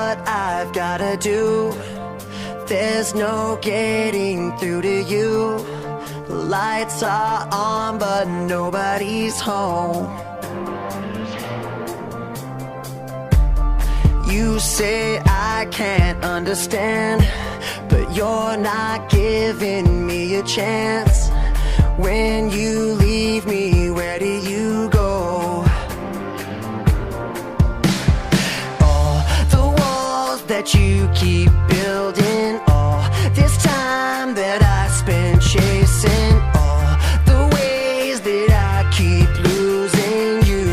what I've gotta do. There's no getting through to you. Lights are on, but nobody's home. You say I can't understand, but you're not giving me a chance. When you leave me, where do you go? All the walls that you keep building, all this time that I spent chasing, all the ways that I keep losing you.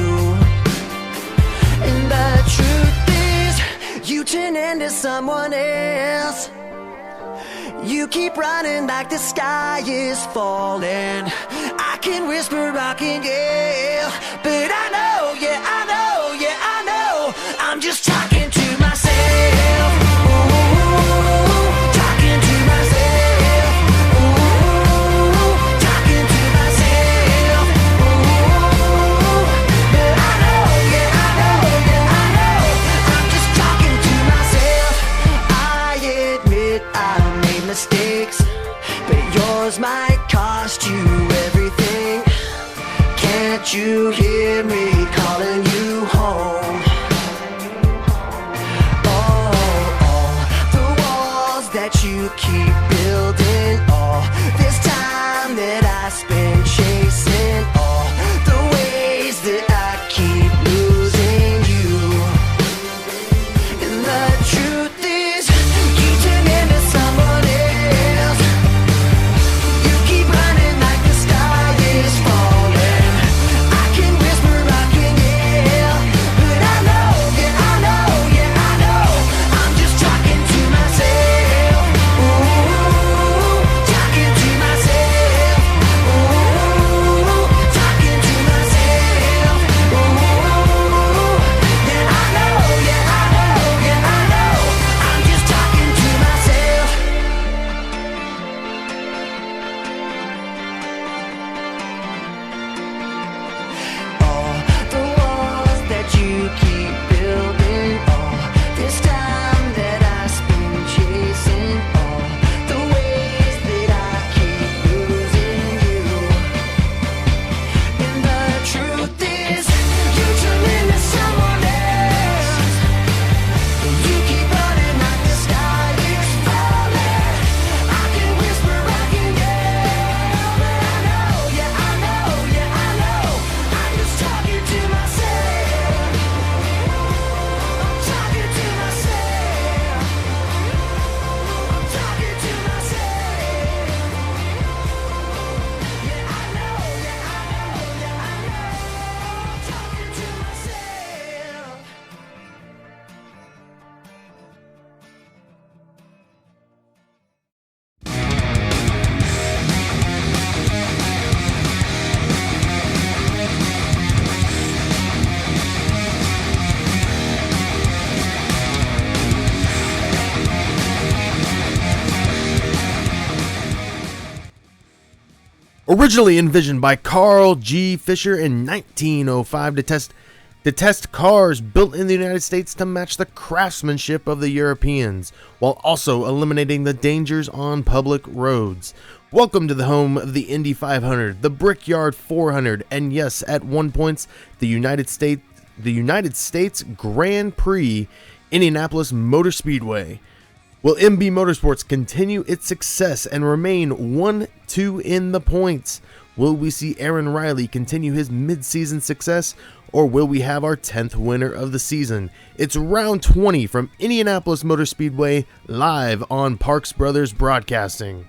And the truth is, you turn into someone else. You keep running like the sky is falling. I can whisper, I can yell, but I know, yeah, I know, yeah, I know, I'm just talking to myself. Ooh, talking to myself. Ooh, talking to myself. Ooh, but I know, yeah, I know, yeah, I know, I'm just talking to myself. I admit I made mistakes, but yours might cost you everything. Can't you hear me calling you home? All the walls that you keep building, all this time that I spend chasing, all the ways that I keep losing you. And the truth is, you turn into someone else. You keep running like the sky is falling. I can whisper, I can yell, but I know, yeah, I know, yeah, I know, I'm just talking to myself. Ooh, talking to myself. Ooh, talking to myself. Ooh, yeah, I know, yeah, I know, yeah, I know, I'm just talking to myself. All the walls that you keep building, all this time that I spend chasing, all the ways that I keep losing you. And the truth is, you turn into someone else. You keep running like the sky is falling. I can whisper, I can yell, but I know, yeah, I know, yeah, I know, I'm just talking to myself. I'm talking to myself. I'm talking to myself. Yeah, I know, yeah, I know, yeah, I know, I'm talking to myself. Originally envisioned by Carl G. Fisher in 1905 to test cars built in the United States to match the craftsmanship of the Europeans, while also eliminating the dangers on public roads. Welcome to the home of the Indy 500, the Brickyard 400, and yes, at one point, the United States Grand Prix, Indianapolis Motor Speedway. Will MB Motorsports continue its success and remain 1-2 in the points? Will we see Aaron Riley continue his mid-season success, or will we have our 10th winner of the season? It's round 20 from Indianapolis Motor Speedway, live on Parks Brothers Broadcasting.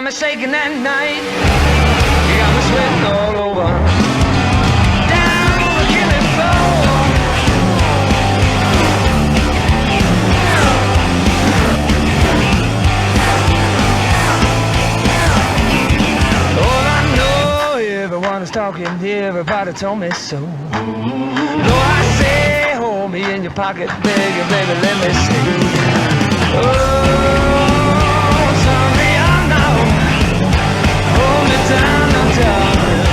Shaking that night, you got me sweating all over. Down on the killing floor. All I know, everyone is talking, everybody told me so. Though I say your pocket bigger, baby, let me see. Oh, turn me on now. Hold me down now, darling.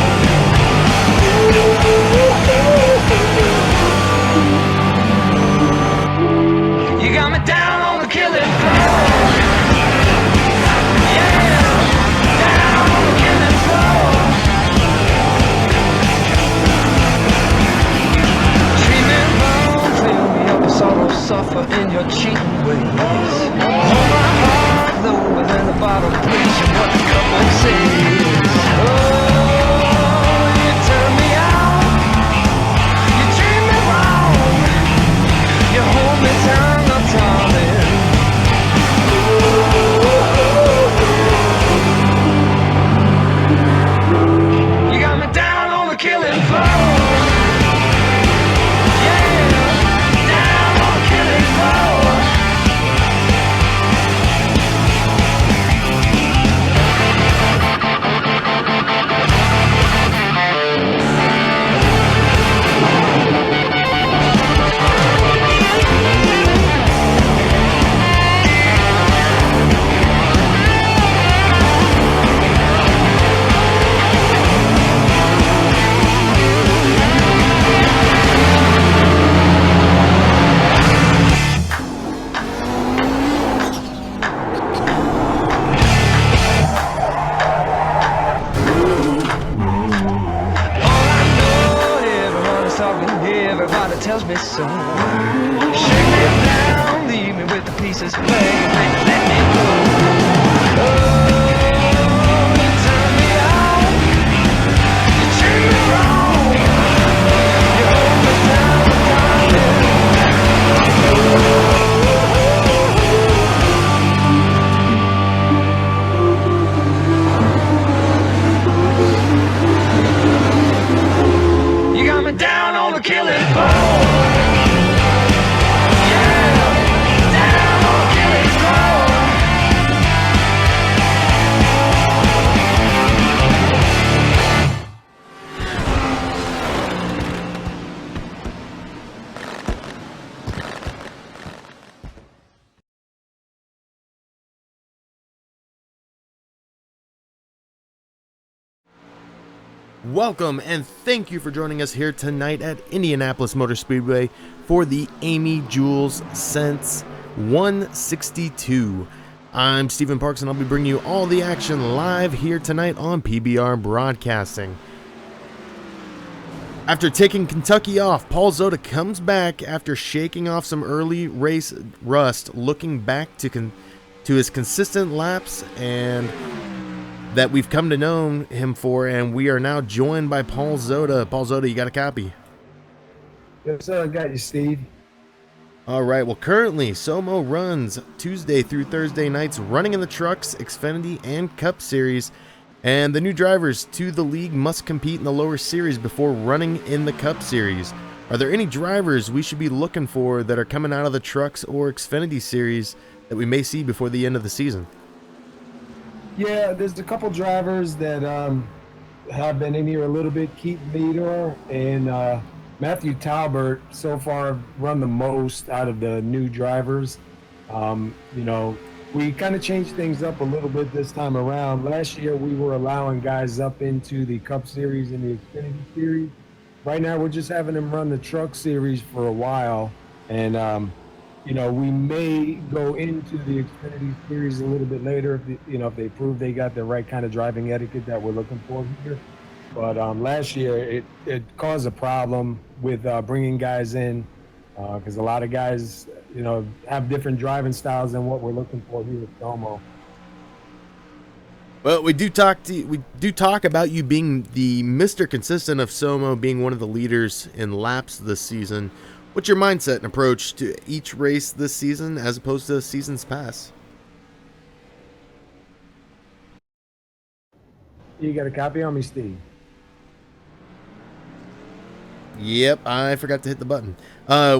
You got me down on the killing floor. Yeah, down on the killing floor. Treatment won't fill me up with sorrow, suffer in your cheating ways. Hold my heart lower than the bottom, please, and what the couple says. Oh, you turn me out, you treat me wrong, you hold me down, now, darling. You got me down on the killing floor. Yeah, down on the killing floor. Everybody tells me so. Shake me down, leave me with the pieces, baby, let me go. Oh, you turn me out, you treat me wrong, you hold me down, darling. You got me down on the killing floor. Yeah, down on the killing floor. Welcome and thank you for joining us here tonight at Indianapolis Motor Speedway for the Amy Jules Sense 162. I'm Stephen Parks and I'll be bringing you all the action live here tonight on PBR Broadcasting. After taking Kentucky off, Paul Zota comes back after shaking off some early race rust, looking back to his consistent laps and that we've come to know him for, and we are now joined by Paul Zota. Paul Zota, you got a copy? Yes, sir. I got you, Steve. All right. Well, currently, SoMO runs Tuesday through Thursday nights, running in the Trucks, Xfinity, and Cup Series. And the new drivers to the league must compete in the lower series before running in the Cup Series. Are there any drivers we should be looking for that are coming out of the Trucks or Xfinity Series that we may see before the end of the season? Yeah, there's a couple drivers that have been in here a little bit. Keith Meador and Matthew Talbert so far run the most out of the new drivers. You know, we kind of changed things up a little bit this time around. Last year, we were allowing guys up into the Cup Series and the Xfinity Series. Right now, we're just having them run the Truck Series for a while. And, you know, we may go into the Xfinity Series a little bit later if they prove they got the right kind of driving etiquette that we're looking for here. But last year, it caused a problem with bringing guys in because a lot of guys, you know, have different driving styles than what we're looking for here at SoMO. Well, we do talk about you being the Mr. Consistent of SoMO, being one of the leaders in laps this season. What's your mindset and approach to each race this season as opposed to seasons past? You got a copy on me, Steve? Yep, I forgot to hit the button.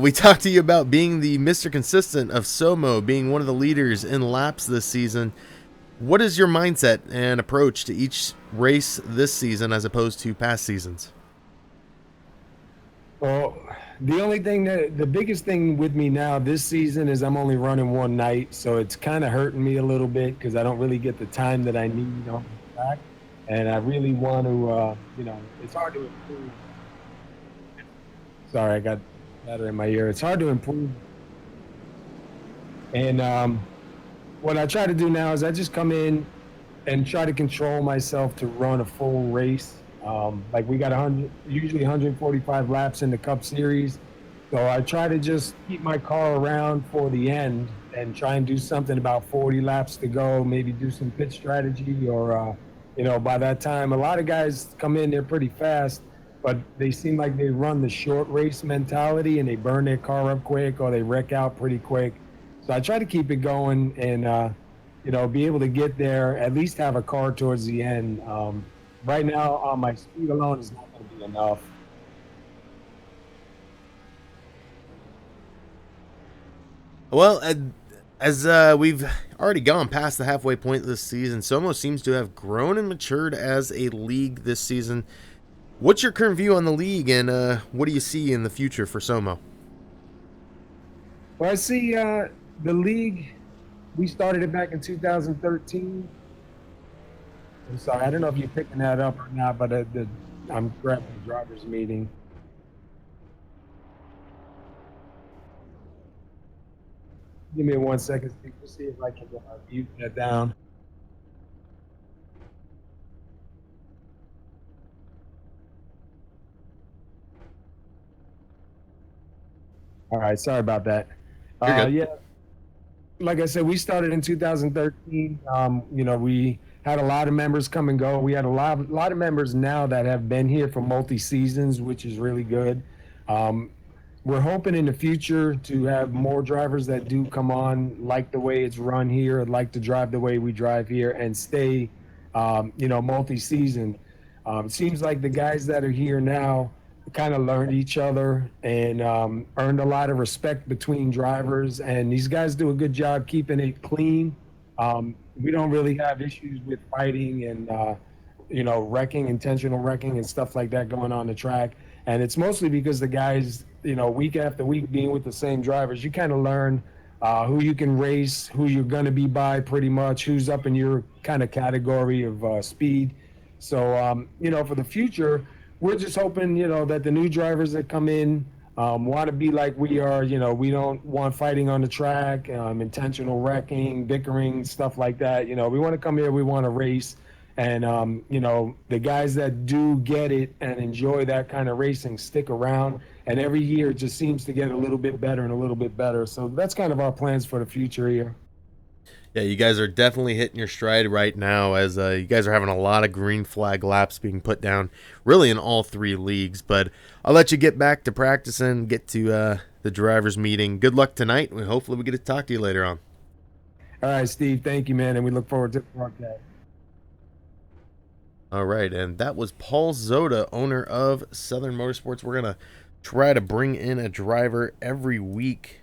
We talked to you about being the Mr. Consistent of SoMO, being one of the leaders in laps this season. What is your mindset and approach to each race this season as opposed to past seasons? Well, The only thing the biggest thing with me now this season is I'm only running one night, so it's kind of hurting me a little bit because I don't really get the time that I need on the track, and I really want to, it's hard to improve. Sorry, I got batter in my ear. It's hard to improve, and what I try to do now is I just come in and try to control myself to run a full race. Like we got usually 145 laps in the Cup Series. So I try to just keep my car around for the end and try and do something about 40 laps to go, maybe do some pit strategy or, by that time, a lot of guys come in, they're pretty fast, but they seem like they run the short race mentality and they burn their car up quick or they wreck out pretty quick. So I try to keep it going and, be able to get there, at least have a car towards the end. Right now, on my speed alone is not going to be enough. Well, as we've already gone past the halfway point this season, SoMO seems to have grown and matured as a league this season. What's your current view on the league, and what do you see in the future for SoMO? Well, I see the league, we started it back in 2013. I'm sorry, I don't know if you're picking that up or not, but I'm grabbing the driver's meeting. Give me 1 second, Steve, to see if I can mute that down. All right, sorry about that. Yeah, like I said, we started in 2013. We had a lot of members come and go. We had a lot of members now that have been here for multi-seasons, which is really good. We're hoping in the future to have more drivers that do come on, like the way it's run here, like to drive the way we drive here, and stay, multi-season. It seems like the guys that are here now kind of learned each other and earned a lot of respect between drivers. And these guys do a good job keeping it clean. We don't really have issues with fighting and, wrecking, intentional wrecking and stuff like that going on the track. And it's mostly because the guys, week after week being with the same drivers, you kind of learn who you can race, who you're going to be by pretty much, who's up in your kind of category of speed. So, for the future, we're just hoping, that the new drivers that come in want to be like we are. We don't want fighting on the track, intentional wrecking, bickering, stuff like that. We want to come here, we want to race. And, the guys that do get it and enjoy that kind of racing stick around. And every year it just seems to get a little bit better and a little bit better. So that's kind of our plans for the future here. Yeah, you guys are definitely hitting your stride right now as you guys are having a lot of green flag laps being put down really in all three leagues. But I'll let you get back to practicing, get to the drivers meeting. Good luck tonight. And hopefully we get to talk to you later on. All right, Steve. Thank you, man. And we look forward to the broadcast. All right, and that was Paul Zoda, owner of Southern Motorsports. We're going to try to bring in a driver every week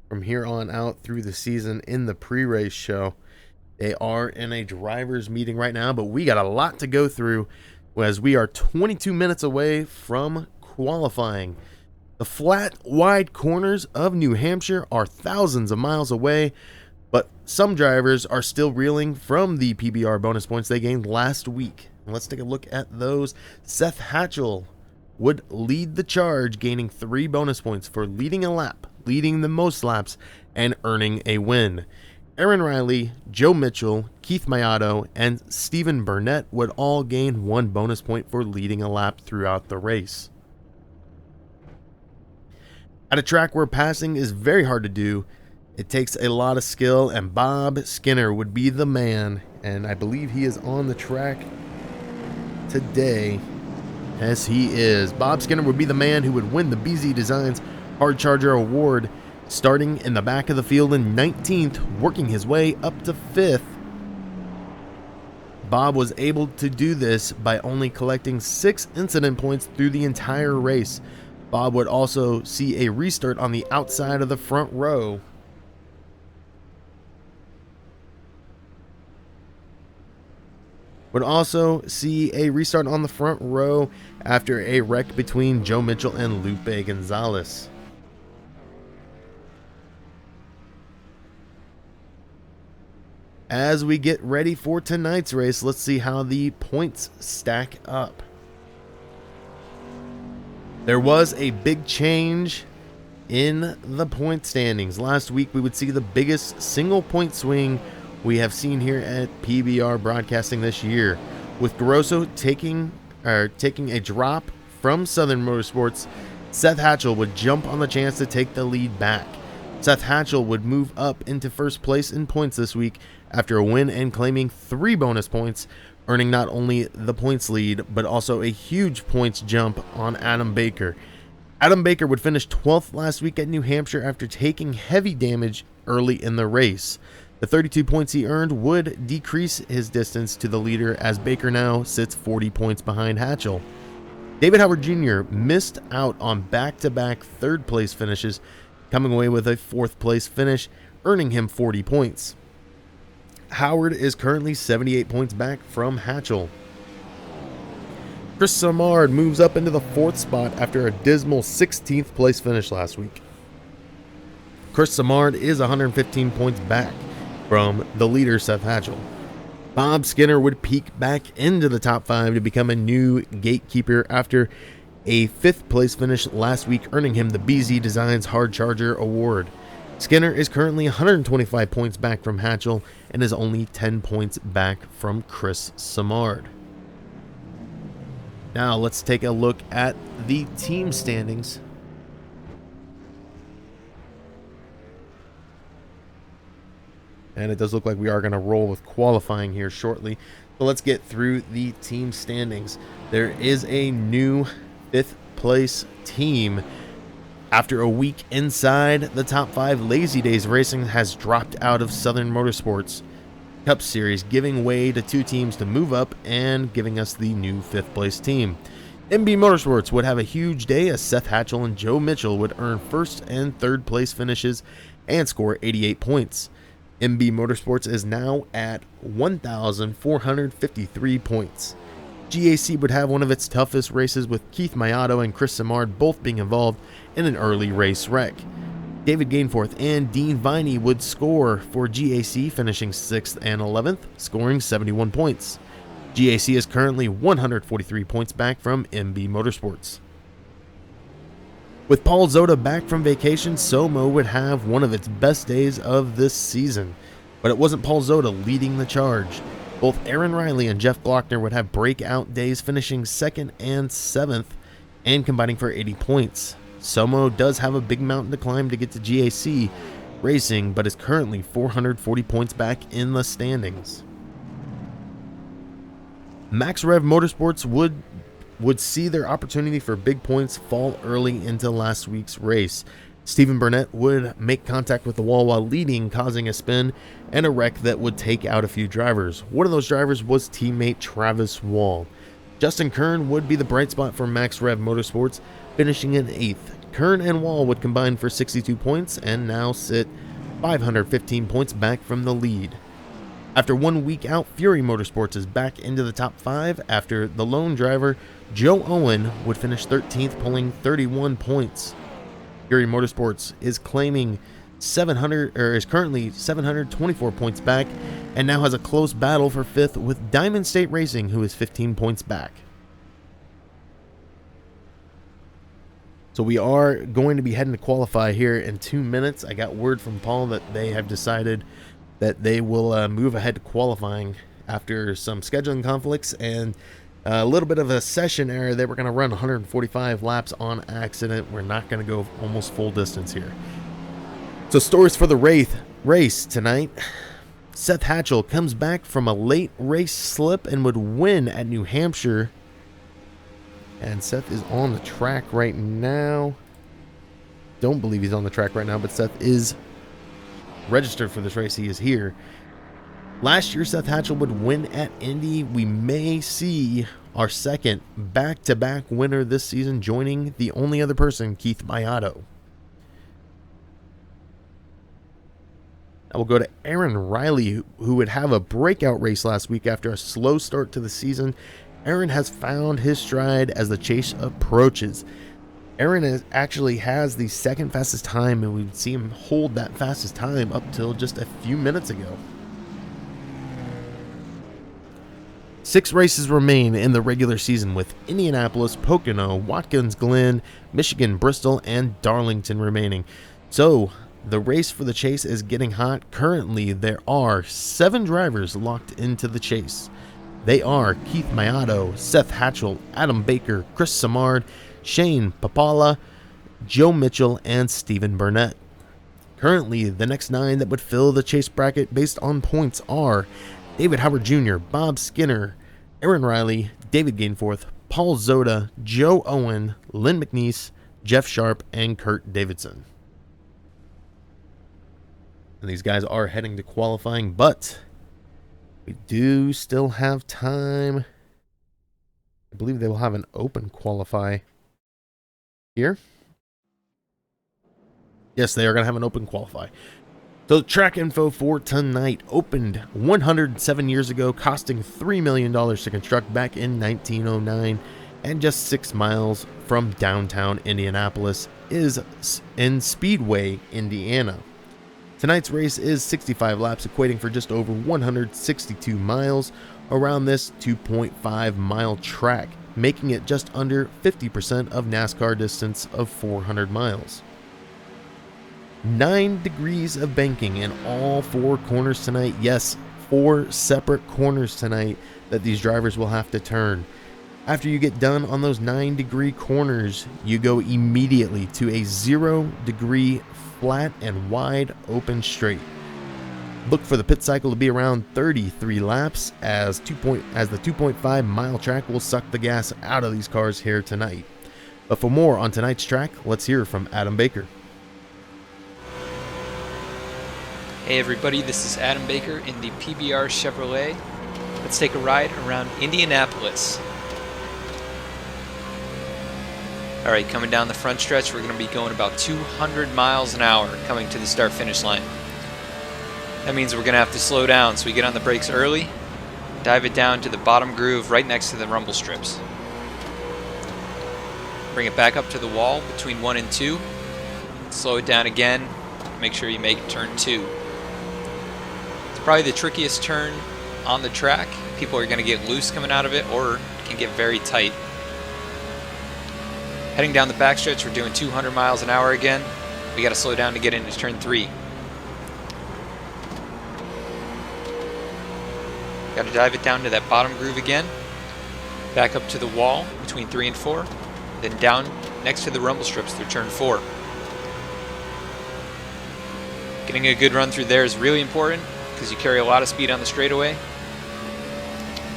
from here on out through the season in the pre-race show. They are in a driver's meeting right now, but we got a lot to go through as we are 22 minutes away from qualifying. The flat, wide corners of New Hampshire are thousands of miles away, but some drivers are still reeling from the PBR bonus points they gained last week. Let's take a look at those. Seth Hatchell would lead the charge, gaining 3 bonus points for leading a lap, leading the most laps, and earning a win. Aaron Riley, Joe Mitchell, Keith Mayato, and Stephen Burnett would all gain 1 bonus point for leading a lap throughout the race. At a track where passing is very hard to do, it takes a lot of skill, and Bob Skinner would be the man, and I believe he is on the track today. Yes, he is. Bob Skinner would be the man who would win the BZ Designs Hard Charger Award, starting in the back of the field in 19th, working his way up to 5th. Bob was able to do this by only collecting 6 incident points through the entire race. Bob would also see a restart on the outside of the front row. would also see a restart on the front row after a wreck between Joe Mitchell and Lupe Gonzalez. As we get ready for tonight's race, let's see how the points stack up. There was a big change in the point standings. Last week we would see the biggest single point swing we have seen here at PBR Broadcasting this year, with Grosso taking a drop from Southern Motorsports. Seth Hatchell would jump on the chance to take the lead back. Seth Hatchell would move up into first place in points this week after a win and claiming 3 bonus points, earning not only the points lead but also a huge points jump on Adam Baker. Adam Baker would finish 12th last week at New Hampshire after taking heavy damage early in the race. The 32 points he earned would decrease his distance to the leader, as Baker now sits 40 points behind Hatchell. David Howard Jr. missed out on back-to-back third-place finishes, coming away with a 4th place finish, earning him 40 points. Howard is currently 78 points back from Hatchell. Chris Samard moves up into the 4th spot after a dismal 16th place finish last week. Chris Samard is 115 points back from the leader, Seth Hatchell. Bob Skinner would peek back into the top 5 to become a new gatekeeper after a 5th place finish last week, earning him the BZ Designs Hard Charger Award. Skinner is currently 125 points back from Hatchell and is only 10 points back from Chris Samard. Now let's take a look at the team standings. And it does look like we are going to roll with qualifying here shortly. So let's get through the team standings. There is a new 5th place team. After a week inside the top 5, Lazy Days Racing has dropped out of Southern Motorsports Cup Series, giving way to 2 teams to move up and giving us the new 5th place team. MB Motorsports would have a huge day, as Seth Hatchell and Joe Mitchell would earn 1st and 3rd place finishes and score 88 points. MB Motorsports is now at 1,453 points. GAC would have one of its toughest races, with Keith Mayato and Chris Samard both being involved in an early race wreck. David Gainforth and Dean Viney would score for GAC, finishing 6th and 11th, scoring 71 points. GAC is currently 143 points back from MB Motorsports. With Paul Zoda back from vacation, SoMO would have one of its best days of this season, but it wasn't Paul Zoda leading the charge. Both Aaron Riley and Jeff Glockner would have breakout days, finishing 2nd and 7th and combining for 80 points. SoMO does have a big mountain to climb to get to GAC Racing, but is currently 440 points back in the standings. Max Rev Motorsports would see their opportunity for big points fall early into last week's race. Stephen Burnett would make contact with the wall while leading, causing a spin and a wreck that would take out a few drivers. One of those drivers was teammate Travis Wall. Justin Kern would be the bright spot for Max Rev Motorsports, finishing in 8th. Kern and Wall would combine for 62 points and now sit 515 points back from the lead. After 1 week out, Fury Motorsports is back into the top 5 after the lone driver, Joe Owen, would finish 13th, pulling 31 points. Fury Motorsports is currently 724 points back and now has a close battle for 5th with Diamond State Racing, who is 15 points back. So we are going to be heading to qualify here in 2 minutes. I got word from Paul that they have decided that they will move ahead to qualifying after some scheduling conflicts and a little bit of a session error. They were going to run 145 laps on accident. We're not going to go almost full distance here. So stories for the race tonight. Seth Hatchell comes back from a late race slip and would win at New Hampshire. And Seth is on the track right now. Don't believe he's on the track right now, but Seth is registered for this race. He is here. Last year, Seth Hatchell would win at Indy. We may see our second back-to-back winner this season, joining the only other person, Keith Mayato. Now we'll go to Aaron Riley, who would have a breakout race last week after a slow start to the season. Aaron has found his stride as the chase approaches. Aaron actually has the second fastest time, and we'd see him hold that fastest time up till just a few minutes ago. 6 races remain in the regular season, with Indianapolis, Pocono, Watkins Glen, Michigan, Bristol, and Darlington remaining. So, the race for the chase is getting hot. Currently, there are 7 drivers locked into the chase. They are Keith Mayato, Seth Hatchell, Adam Baker, Chris Samard, Shane Papala, Joe Mitchell, and Stephen Burnett. Currently, the next 9 that would fill the chase bracket based on points are David Howard Jr., Bob Skinner, Aaron Riley, David Gainforth, Paul Zoda, Joe Owen, Lynn McNeese, Jeff Sharp, and Kurt Davidson. And these guys are heading to qualifying, but we do still have time. I believe they will have an open qualify here. Yes, they are going to have an open qualify. So track info for tonight opened 107 years ago, costing $3 million to construct back in 1909, and just 6 miles from downtown Indianapolis is in Speedway, Indiana. Tonight's race is 65 laps, equating for just over 162 miles around this 2.5 mile track, making it just under 50% of NASCAR distance of 400 miles. 9 degrees of banking in all 4 corners tonight. Yes, 4 separate corners tonight that these drivers will have to turn. After you get done on those 9-degree corners, you go immediately to a 0-degree flat and wide open straight. Look for the pit cycle to be around 33 laps as the 2.5 mile track will suck the gas out of these cars here tonight. But for more on tonight's track, let's hear from Adam Baker. Hey everybody, this is Adam Baker in the PBR Chevrolet. Let's take a ride around Indianapolis. Alright, coming down the front stretch, we're going to be going about 200 miles an hour coming to the start-finish line. That means we're going to have to slow down, so we get on the brakes early, dive it down to the bottom groove right next to the rumble strips. Bring it back up to the wall between 1 and 2, slow it down again, make sure you make turn 2. It's probably the trickiest turn on the track. People are going to get loose coming out of it or can get very tight. Heading down the backstretch, we're doing 200 miles an hour again. We got to slow down to get into turn 3. Got to dive it down to that bottom groove again. Back up to the wall between 3 and 4. Then down next to the rumble strips through turn 4. Getting a good run through there is really important because you carry a lot of speed on the straightaway.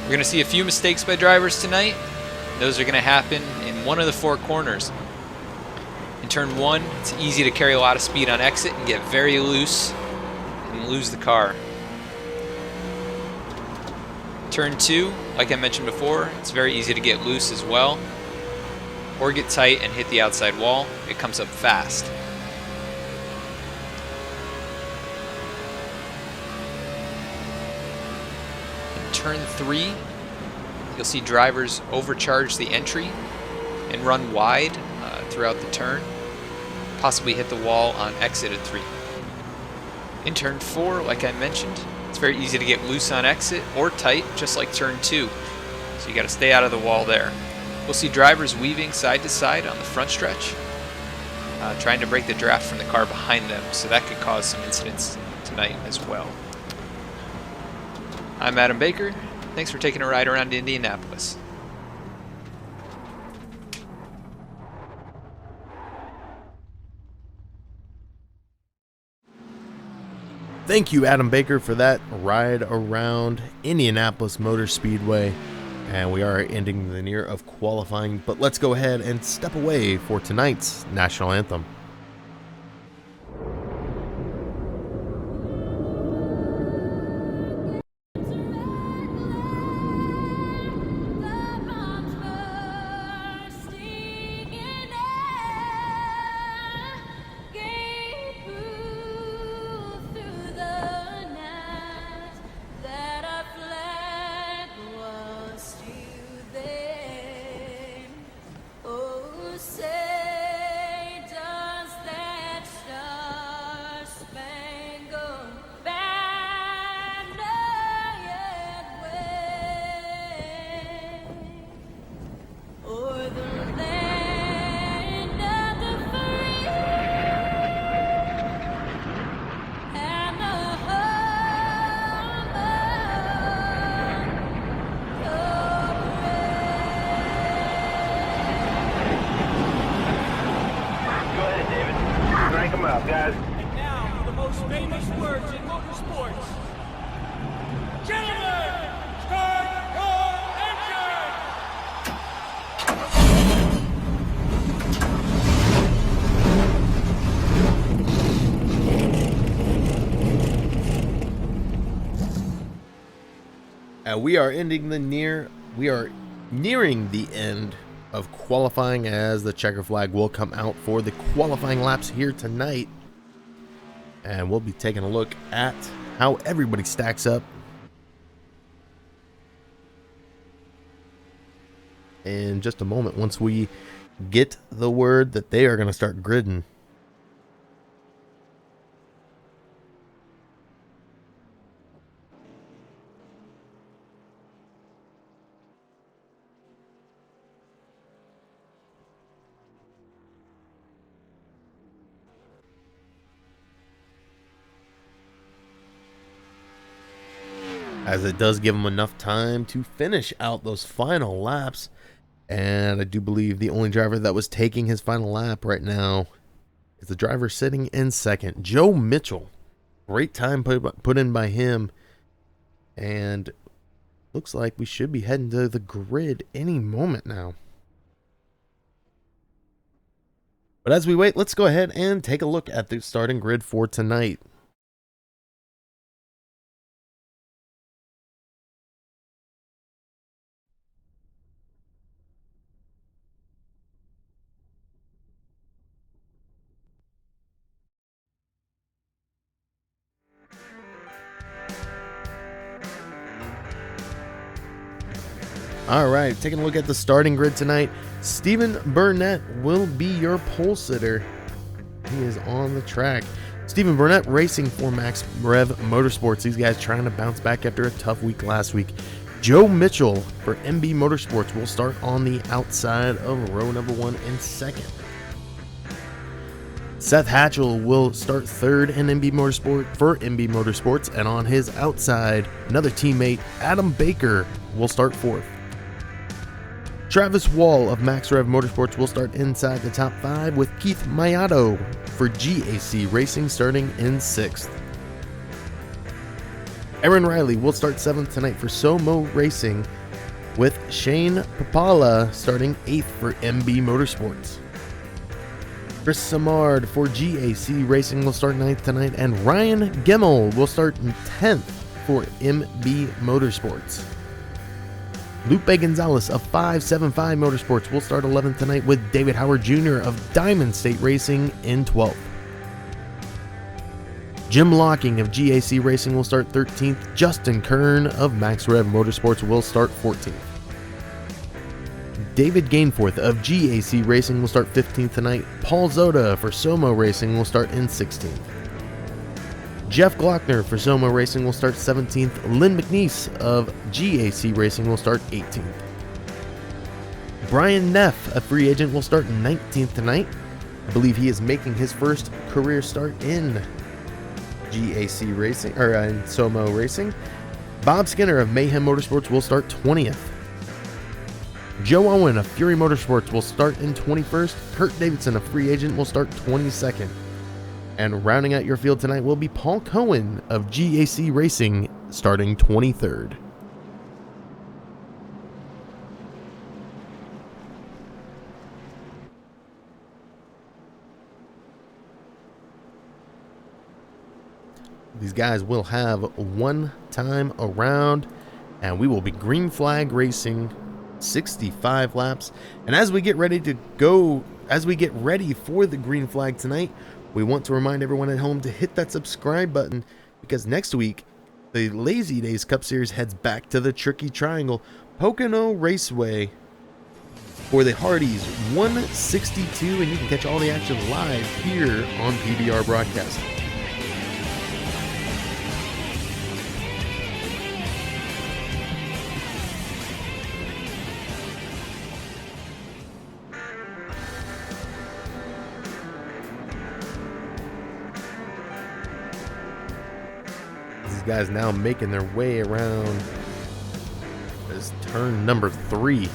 We're going to see a few mistakes by drivers tonight. Those are going to happen in one of the 4 corners. In turn 1, it's easy to carry a lot of speed on exit and get very loose and lose the car. Turn 2, like I mentioned before, it's very easy to get loose as well, or get tight and hit the outside wall. It comes up fast. In turn 3, you'll see drivers overcharge the entry and run wide throughout the turn, possibly hit the wall on exit at 3. In turn 4, like I mentioned, it's very easy to get loose on exit or tight, just like turn 2. So you got to stay out of the wall there. We'll see drivers weaving side to side on the front stretch, trying to break the draft from the car behind them, so that could cause some incidents tonight as well. I'm Adam Baker. Thanks for taking a ride around Indianapolis. Thank you, Adam Baker, for that ride around Indianapolis Motor Speedway. And we are ending the near of qualifying, but let's go ahead and step away for tonight's national anthem. Through the crank them up, guys. And now, the most famous words in motorsports. Gentlemen, start your engine! And we are nearing the end of qualifying, as the checker flag will come out for the qualifying laps here tonight. And we'll be taking a look at how everybody stacks up in just a moment once we get the word that they are going to start gridding. As it does give them enough time to finish out those final laps. And I do believe the only driver that was taking his final lap right now is the driver sitting in second, Joe Mitchell. Great time put in by him. And looks like we should be heading to the grid any moment now. But as we wait, let's go ahead and take a look at the starting grid for tonight. All right, taking a look at the starting grid tonight. Stephen Burnett will be your pole sitter. He is on the track. Stephen Burnett racing for Max Rev Motorsports. These guys trying to bounce back after a tough week last week. Joe Mitchell for MB Motorsports will start on the outside of row number 1 in second. Seth Hatchell will start third in MB Motorsports, and on his outside, another teammate, Adam Baker, will start fourth. Travis Wall of Max Rev Motorsports will start inside the top 5, with Keith Mayato for GAC Racing starting in 6th. Aaron Riley will start 7th tonight for SoMO Racing, with Shane Papala starting 8th for MB Motorsports. Chris Samard for GAC Racing will start 9th tonight, and Ryan Gemmel will start 10th for MB Motorsports. Lupe Gonzalez of 575 Motorsports will start 11th tonight, with David Howard Jr. of Diamond State Racing in 12th. Jim Locking of GAC Racing will start 13th. Justin Kern of Max Rev Motorsports will start 14th. David Gainforth of GAC Racing will start 15th tonight. Paul Zoda for SoMO Racing will start in 16th. Jeff Glockner for SoMO Racing will start 17th. Lynn McNeese of GAC Racing will start 18th. Brian Neff, a free agent, will start 19th tonight. I believe he is making his first career start in GAC Racing, or in SoMO Racing. Bob Skinner of Mayhem Motorsports will start 20th. Joe Owen of Fury Motorsports will start in 21st. Kurt Davidson, a free agent, will start 22nd. And rounding out your field tonight will be Paul Cohen of GAC Racing, starting 23rd. These guys will have one time around, and we will be green flag racing 65 laps. And as we get ready for the green flag tonight, we want to remind everyone at home to hit that subscribe button, because next week the Lazy Days Cup Series heads back to the Tricky Triangle, Pocono Raceway, for the Hardee's 162, and you can catch all the action live here on PBR Broadcasting. Guys now making their way around this turn number 3.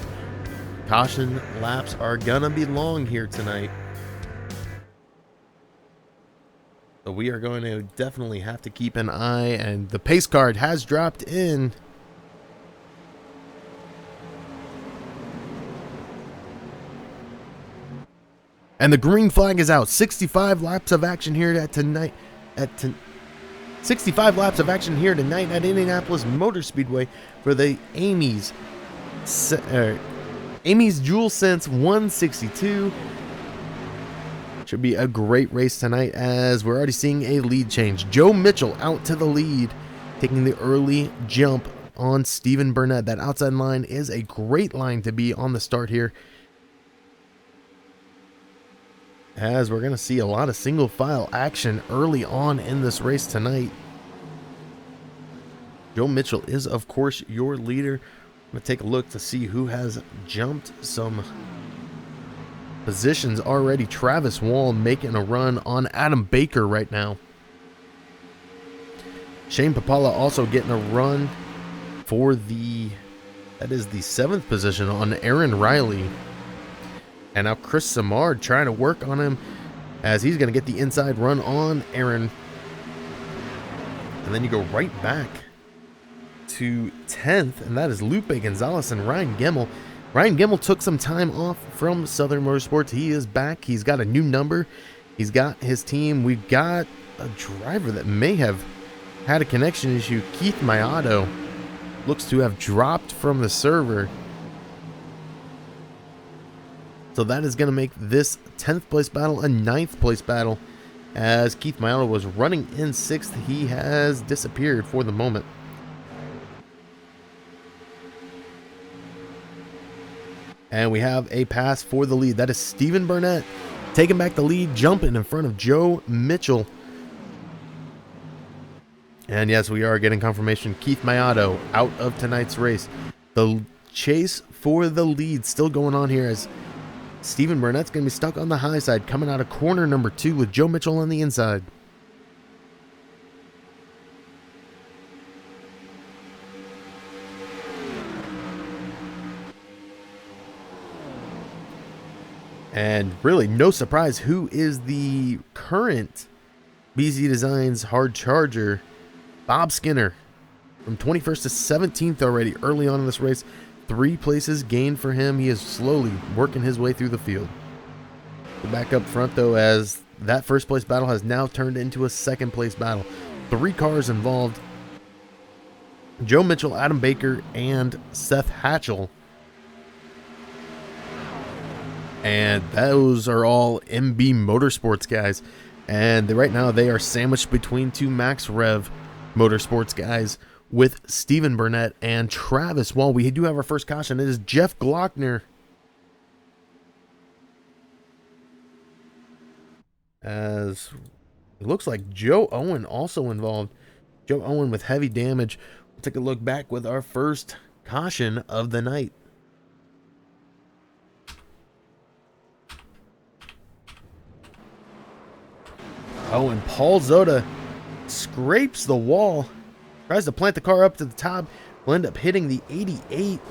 Caution laps are gonna be long here tonight. So we are going to definitely have to keep an eye, and the pace card has dropped in. And the green flag is out. 65 laps of action here at tonight. 65 laps of action here tonight at Indianapolis Motor Speedway for the Amy's Dual Sense 162. Should be a great race tonight, as we're already seeing a lead change. Joe Mitchell out to the lead, taking the early jump on Stephen Burnett. That outside line is a great line to be on the start here, as we're going to see a lot of single file action early on in this race tonight. Joe Mitchell is, of course, your leader. I'm going to take a look to see who has jumped some positions already. Travis Wall making a run on Adam Baker right now. Shane Papala also getting a run for that is the 7th position on Aaron Riley. And now Chris Samard trying to work on him, as he's going to get the inside run on Aaron. And then you go right back to 10th, and that is Lupe Gonzalez and Ryan Gemmel. Ryan Gemmel took some time off from Southern Motorsports. He is back. He's got a new number. He's got his team. We've got a driver that may have had a connection issue. Keith Mayato looks to have dropped from the server. So that is going to make this 10th place battle a 9th place battle, as Keith Mayato was running in 6th. He has disappeared for the moment. And we have a pass for the lead. That is Stephen Burnett taking back the lead, jumping in front of Joe Mitchell. And yes, we are getting confirmation. Keith Mayato out of tonight's race. The chase for the lead still going on here, as Stephen Burnett's going to be stuck on the high side, coming out of corner number 2 with Joe Mitchell on the inside. And really, no surprise, who is the current BZ Designs hard charger? Bob Skinner, from 21st to 17th already early on in this race. 3 places gained for him. He is slowly working his way through the field. Back up front, though, as that first place battle has now turned into a second place battle. 3 cars involved. Joe Mitchell, Adam Baker, and Seth Hatchell. And those are all MB Motorsports guys. And right now they are sandwiched between 2 Max Rev Motorsports guys with Stephen Burnett and Travis Wall. We do have our first caution. It is Jeff Glockner, as it looks like Joe Owen also involved. Joe Owen with heavy damage. We'll take a look back with our first caution of the night. Oh, and Paul Zota scrapes the wall, tries to plant the car up to the top, will end up hitting the 88,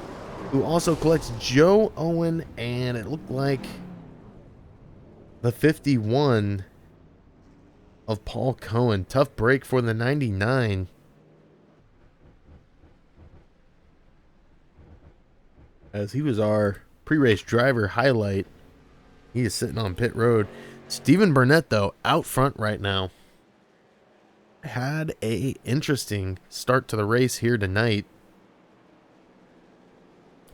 who also collects Joe Owen, and it looked like the 51 of Paul Cohen. Tough break for the 99. As he was our pre-race driver highlight. He is sitting on pit road. Stephen Burnett, though, out front right now. Had a interesting start to the race here tonight.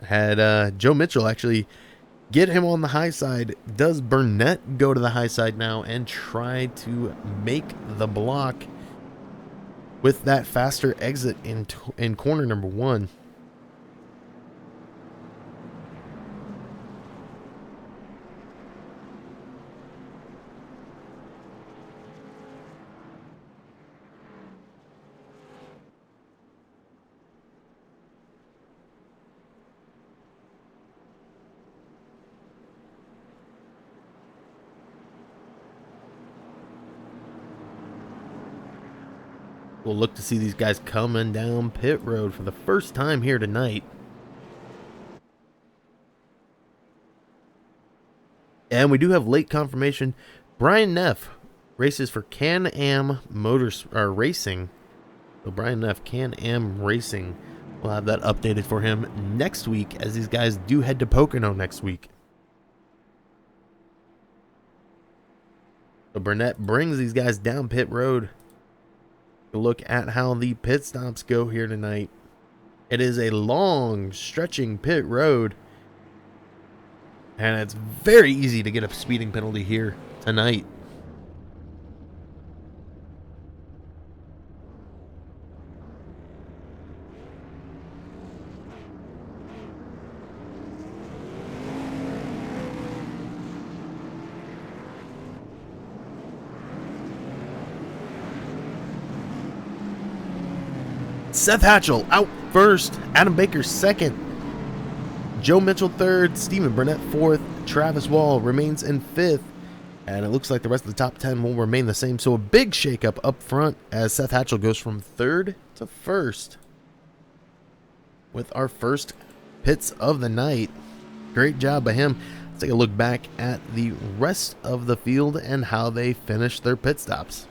Had Joe Mitchell actually get him on the high side. Does Burnett go to the high side now and try to make the block with that faster exit in corner number 1? We'll look to see these guys coming down pit road for the first time here tonight. And we do have late confirmation. Brian Neff races for Can-Am Motors or Racing. So Brian Neff, Can-Am Racing. We'll have that updated for him next week, as these guys do head to Pocono next week. So Burnett brings these guys down pit road to look at how the pit stops go here tonight. It is a long, stretching pit road, and it's very easy to get a speeding penalty here tonight. Seth Hatchell out first, Adam Baker second, Joe Mitchell third, Stephen Burnett fourth, Travis Wall remains in fifth, and it looks like the rest of the top 10 will remain the same. So a big shakeup up front as Seth Hatchell goes from third to first with our first pits of the night. Great job by him. Let's take a look back at the rest of the field and how they finished their pit stops.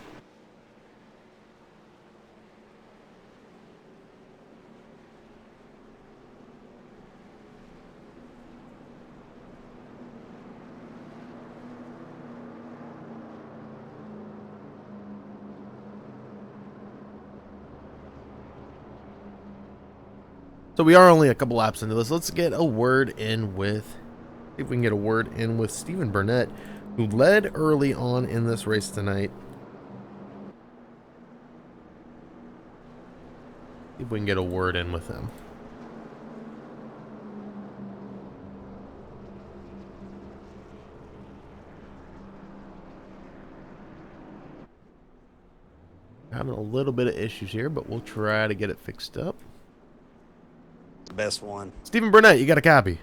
So we are only a couple laps into this. Let's get a word in with, see if we can get a word in with Stephen Burnett, who led early on in this race tonight. See if we can get a word in with him. Having a little bit of issues here, but we'll try to get it fixed up. Best one. Stephen Burnett, you got a copy?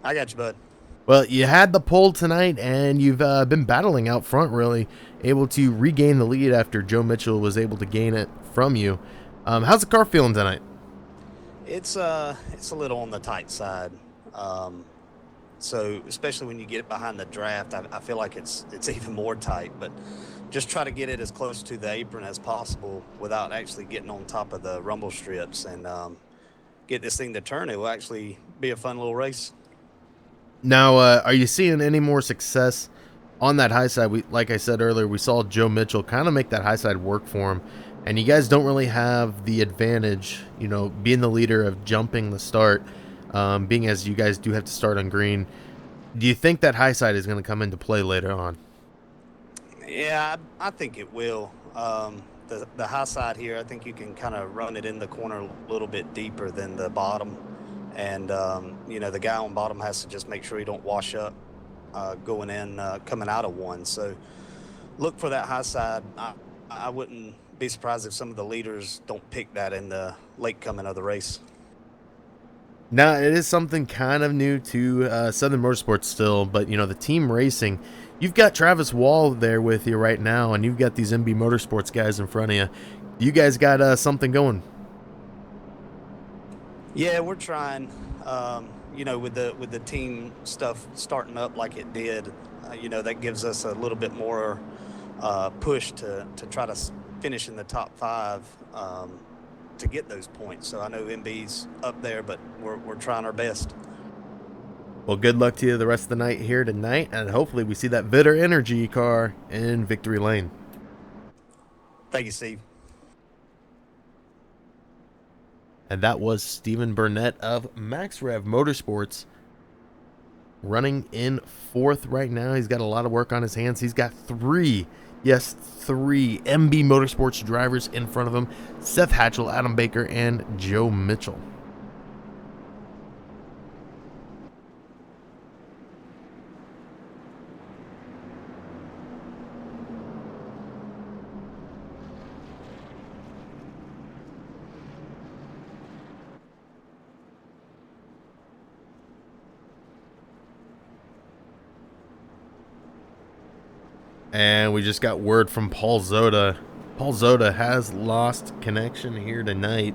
I got you, bud. Well, you had the pole tonight, and you've been battling out front, really, able to regain the lead after Joe Mitchell was able to gain it from you. How's the car feeling tonight? It's a little on the tight side. So especially when you get it behind the draft, I feel like it's even more tight. But just try to get it as close to the apron as possible without actually getting on top of the rumble strips and get this thing to turn. It will actually be a fun little race. Now, are you seeing any more success on that high side? Like I said earlier, we saw Joe Mitchell kind of make that high side work for him, and you guys don't really have the advantage, you know, being the leader of jumping the start, being as you guys do have to start on green. Do you think that high side is going to come into play later on? Yeah, I think it will. The high side here, I think you can kind of run it in the corner a little bit deeper than the bottom. And, you know, the guy on bottom has to just make sure he don't wash up going in, coming out of one. So look for that high side. I wouldn't be surprised if some of the leaders don't pick that in the late coming of the race. Now, it is something kind of new to Southern Motorsports still, but, you know, the team racing, you've got Travis Wall there with you right now, and you've got these MB Motorsports guys in front of you. You guys got something going? Yeah, we're trying. You know, with the team stuff starting up like it did, you know, that gives us a little bit more push to try to finish in the top 5 to get those points. So I know MB's up there, but we're trying our best. Well, good luck to you the rest of the night here tonight, and hopefully we see that Vitter Energy car in victory lane. Thank you, Steve. And that was Stephen Burnett of Max Rev Motorsports, running in 4th right now. He's got a lot of work on his hands. He's got 3 MB Motorsports drivers in front of him: Seth Hatchell, Adam Baker, and Joe Mitchell. And we just got word from Paul Zoda. Paul Zoda has lost connection here tonight.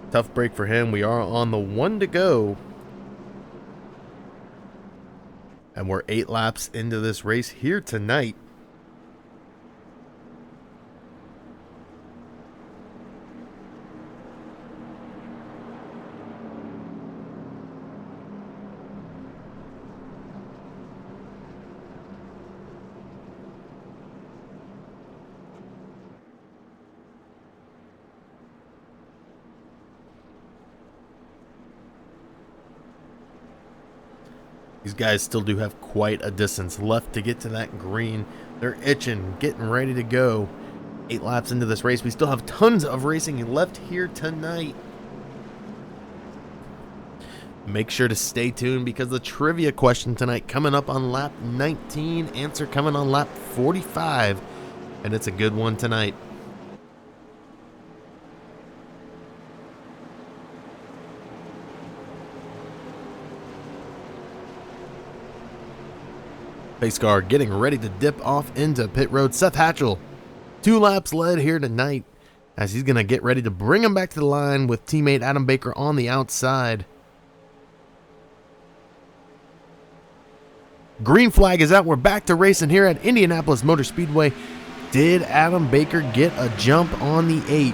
Tough break for him. We are on the 1 to go. And we're 8 laps into this race here tonight. These guys still do have quite a distance left to get to that green. They're itching, getting ready to go. 8 laps into this race. We still have tons of racing left here tonight. Make sure to stay tuned because the trivia question tonight coming up on lap 19, answer coming on lap 45, and it's a good one tonight. Pace car getting ready to dip off into pit road. Seth Hatchell, 2 laps led here tonight as he's going to get ready to bring him back to the line with teammate Adam Baker on the outside. Green flag is out. We're back to racing here at Indianapolis Motor Speedway. Did Adam Baker get a jump on the 8?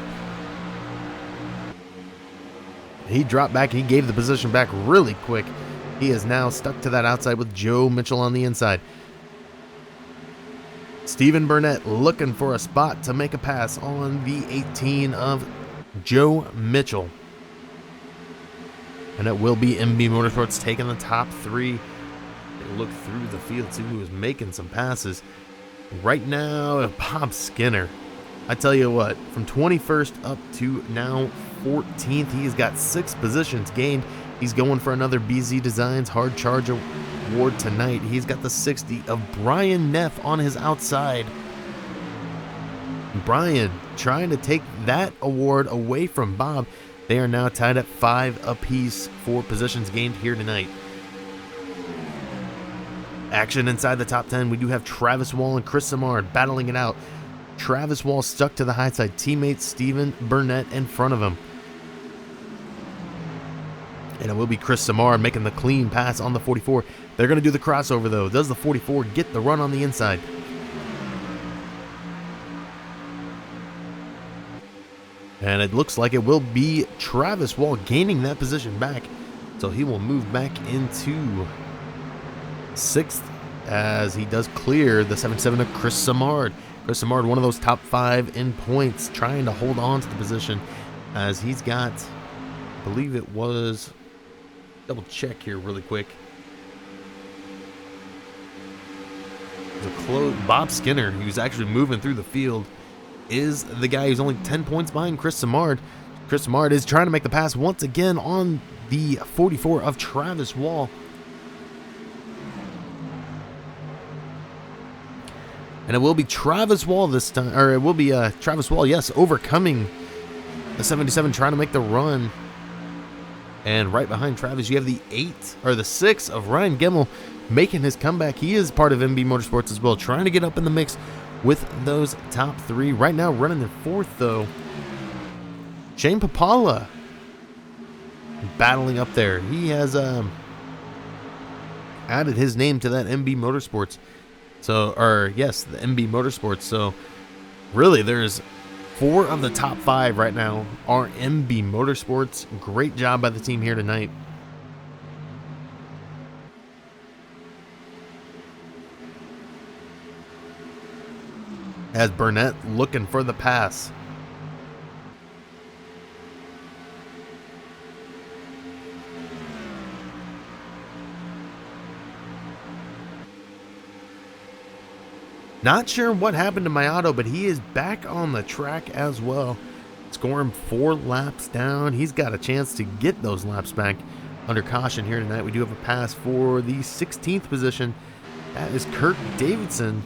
He dropped back. He gave the position back really quick. He is now stuck to that outside with Joe Mitchell on the inside. Stephen Burnett looking for a spot to make a pass on the 18 of Joe Mitchell. And it will be MB Motorsports taking the top 3. They look through the field, see who is making some passes. Right now, Bob Skinner. I tell you what, from 21st up to now 14th, he's got 6 positions gained. He's going for another BZ Designs Hard Charge Award tonight. He's got the 60 of Brian Neff on his outside. Brian trying to take that award away from Bob. They are now tied at 5 apiece for positions gained here tonight. Action inside the top 10. We do have Travis Wall and Chris Samard battling it out. Travis Wall stuck to the high side. Teammate Stephen Burnett in front of him. And it will be Chris Samard making the clean pass on the 44. They're going to do the crossover though. Does the 44 get the run on the inside? And it looks like it will be Travis Wall gaining that position back. So he will move back into 6th as he does clear the 7-7 of Chris Samard. Chris Samard, one of those top 5 in points, trying to hold on to the position as he's got, I believe it was, double check here really quick. Bob Skinner, who's actually moving through the field, is the guy who's only 10 points behind Chris Samard. Chris Samard is trying to make the pass once again on the 44 of Travis Wall. And it will be Travis Wall this time, or it will be Travis Wall, yes, overcoming the 77, trying to make the run. And right behind Travis, you have the 6 of Ryan Gemmel making his comeback. He is part of MB Motorsports as well, trying to get up in the mix with those top 3. Right now, running in 4th, though, Shane Papala battling up there. He has added his name to that MB Motorsports. So, or yes, the MB Motorsports. So, really, there's 4 of the top 5 right now are MB Motorsports. Great job by the team here tonight. As Burnett looking for the pass. Not sure what happened to my auto, but he is back on the track as well. Scoring 4 laps down. He's got a chance to get those laps back under caution here tonight. We do have a pass for the 16th position. That is Kirk Davidson,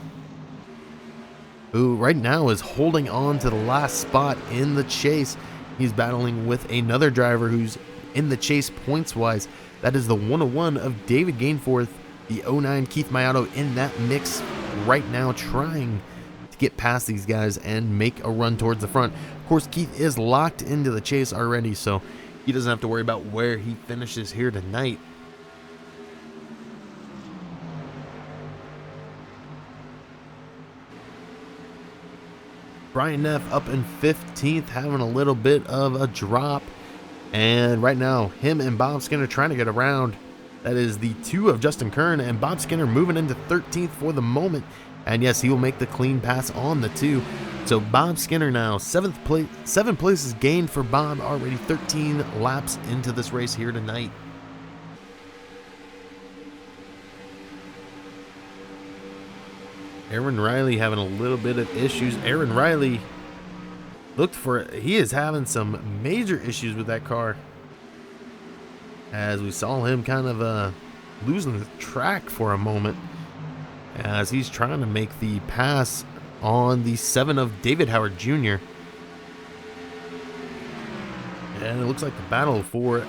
who right now is holding on to the last spot in the chase. He's battling with another driver who's in the chase points-wise. That is the 101 of David Gainforth, the 09 Keith Mayato in that mix right now, trying to get past these guys and make a run towards the front. Of course, Keith is locked into the chase already, so he doesn't have to worry about where he finishes here tonight. Brian Neff up in 15th, having a little bit of a drop. And right now, him and Bob Skinner trying to get around. That is the 2 of Justin Kern, and Bob Skinner moving into 13th for the moment. And yes, he will make the clean pass on the 2. So Bob Skinner now 7th place, 7 places gained for Bob, already 13 laps into this race here tonight. Aaron Riley having a little bit of issues. Aaron Riley he is having some major issues with that car. As we saw him kind of losing the track for a moment as he's trying to make the pass on the 7 of David Howard Jr. And it looks like the battle for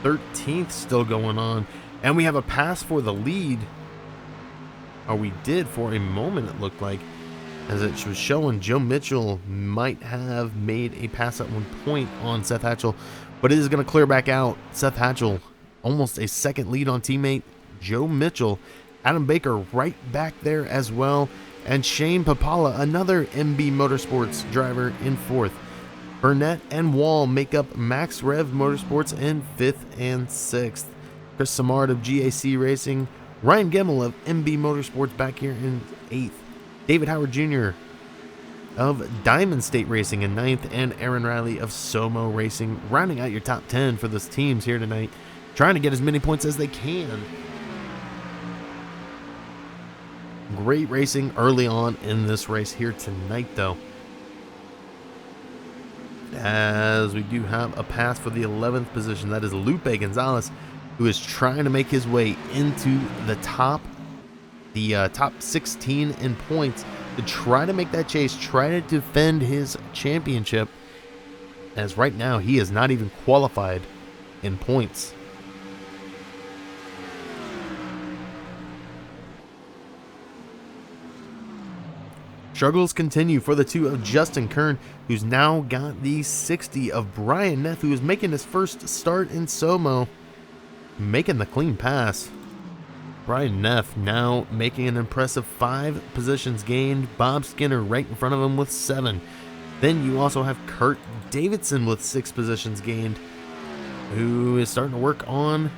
13th still going on. And we have a pass for the lead. Or we did for a moment, it looked like. As it was showing, Joe Mitchell might have made a pass at one point on Seth Hatchell. But it is going to clear back out. Seth Hatchell, almost a second lead on teammate Joe Mitchell. Adam Baker right back there as well. And Shane Papala, another MB Motorsports driver, in 4th. Burnett and Wall make up Max Rev Motorsports in 5th and 6th. Chris Samard of GAC Racing. Ryan Gemmel of MB Motorsports back here in 8th. David Howard Jr. of Diamond State Racing in 9th. And Aaron Riley of SoMO Racing rounding out your top 10 for those teams here tonight. Trying to get as many points as they can. Great racing early on in this race here tonight, though. As we do have a pass for the 11th position. That is Lupe Gonzalez, who is trying to make his way into the top 16 in points to try to make that chase, try to defend his championship, as right now he is not even qualified in points. Struggles continue for the 2 of Justin Kern, who's now got the 60 of Brian Neff, who is making his first start in SoMo, making the clean pass. Brian Neff now making an impressive 5 positions gained. Bob Skinner right in front of him with 7. Then you also have Kurt Davidson with 6 positions gained, who is starting to work on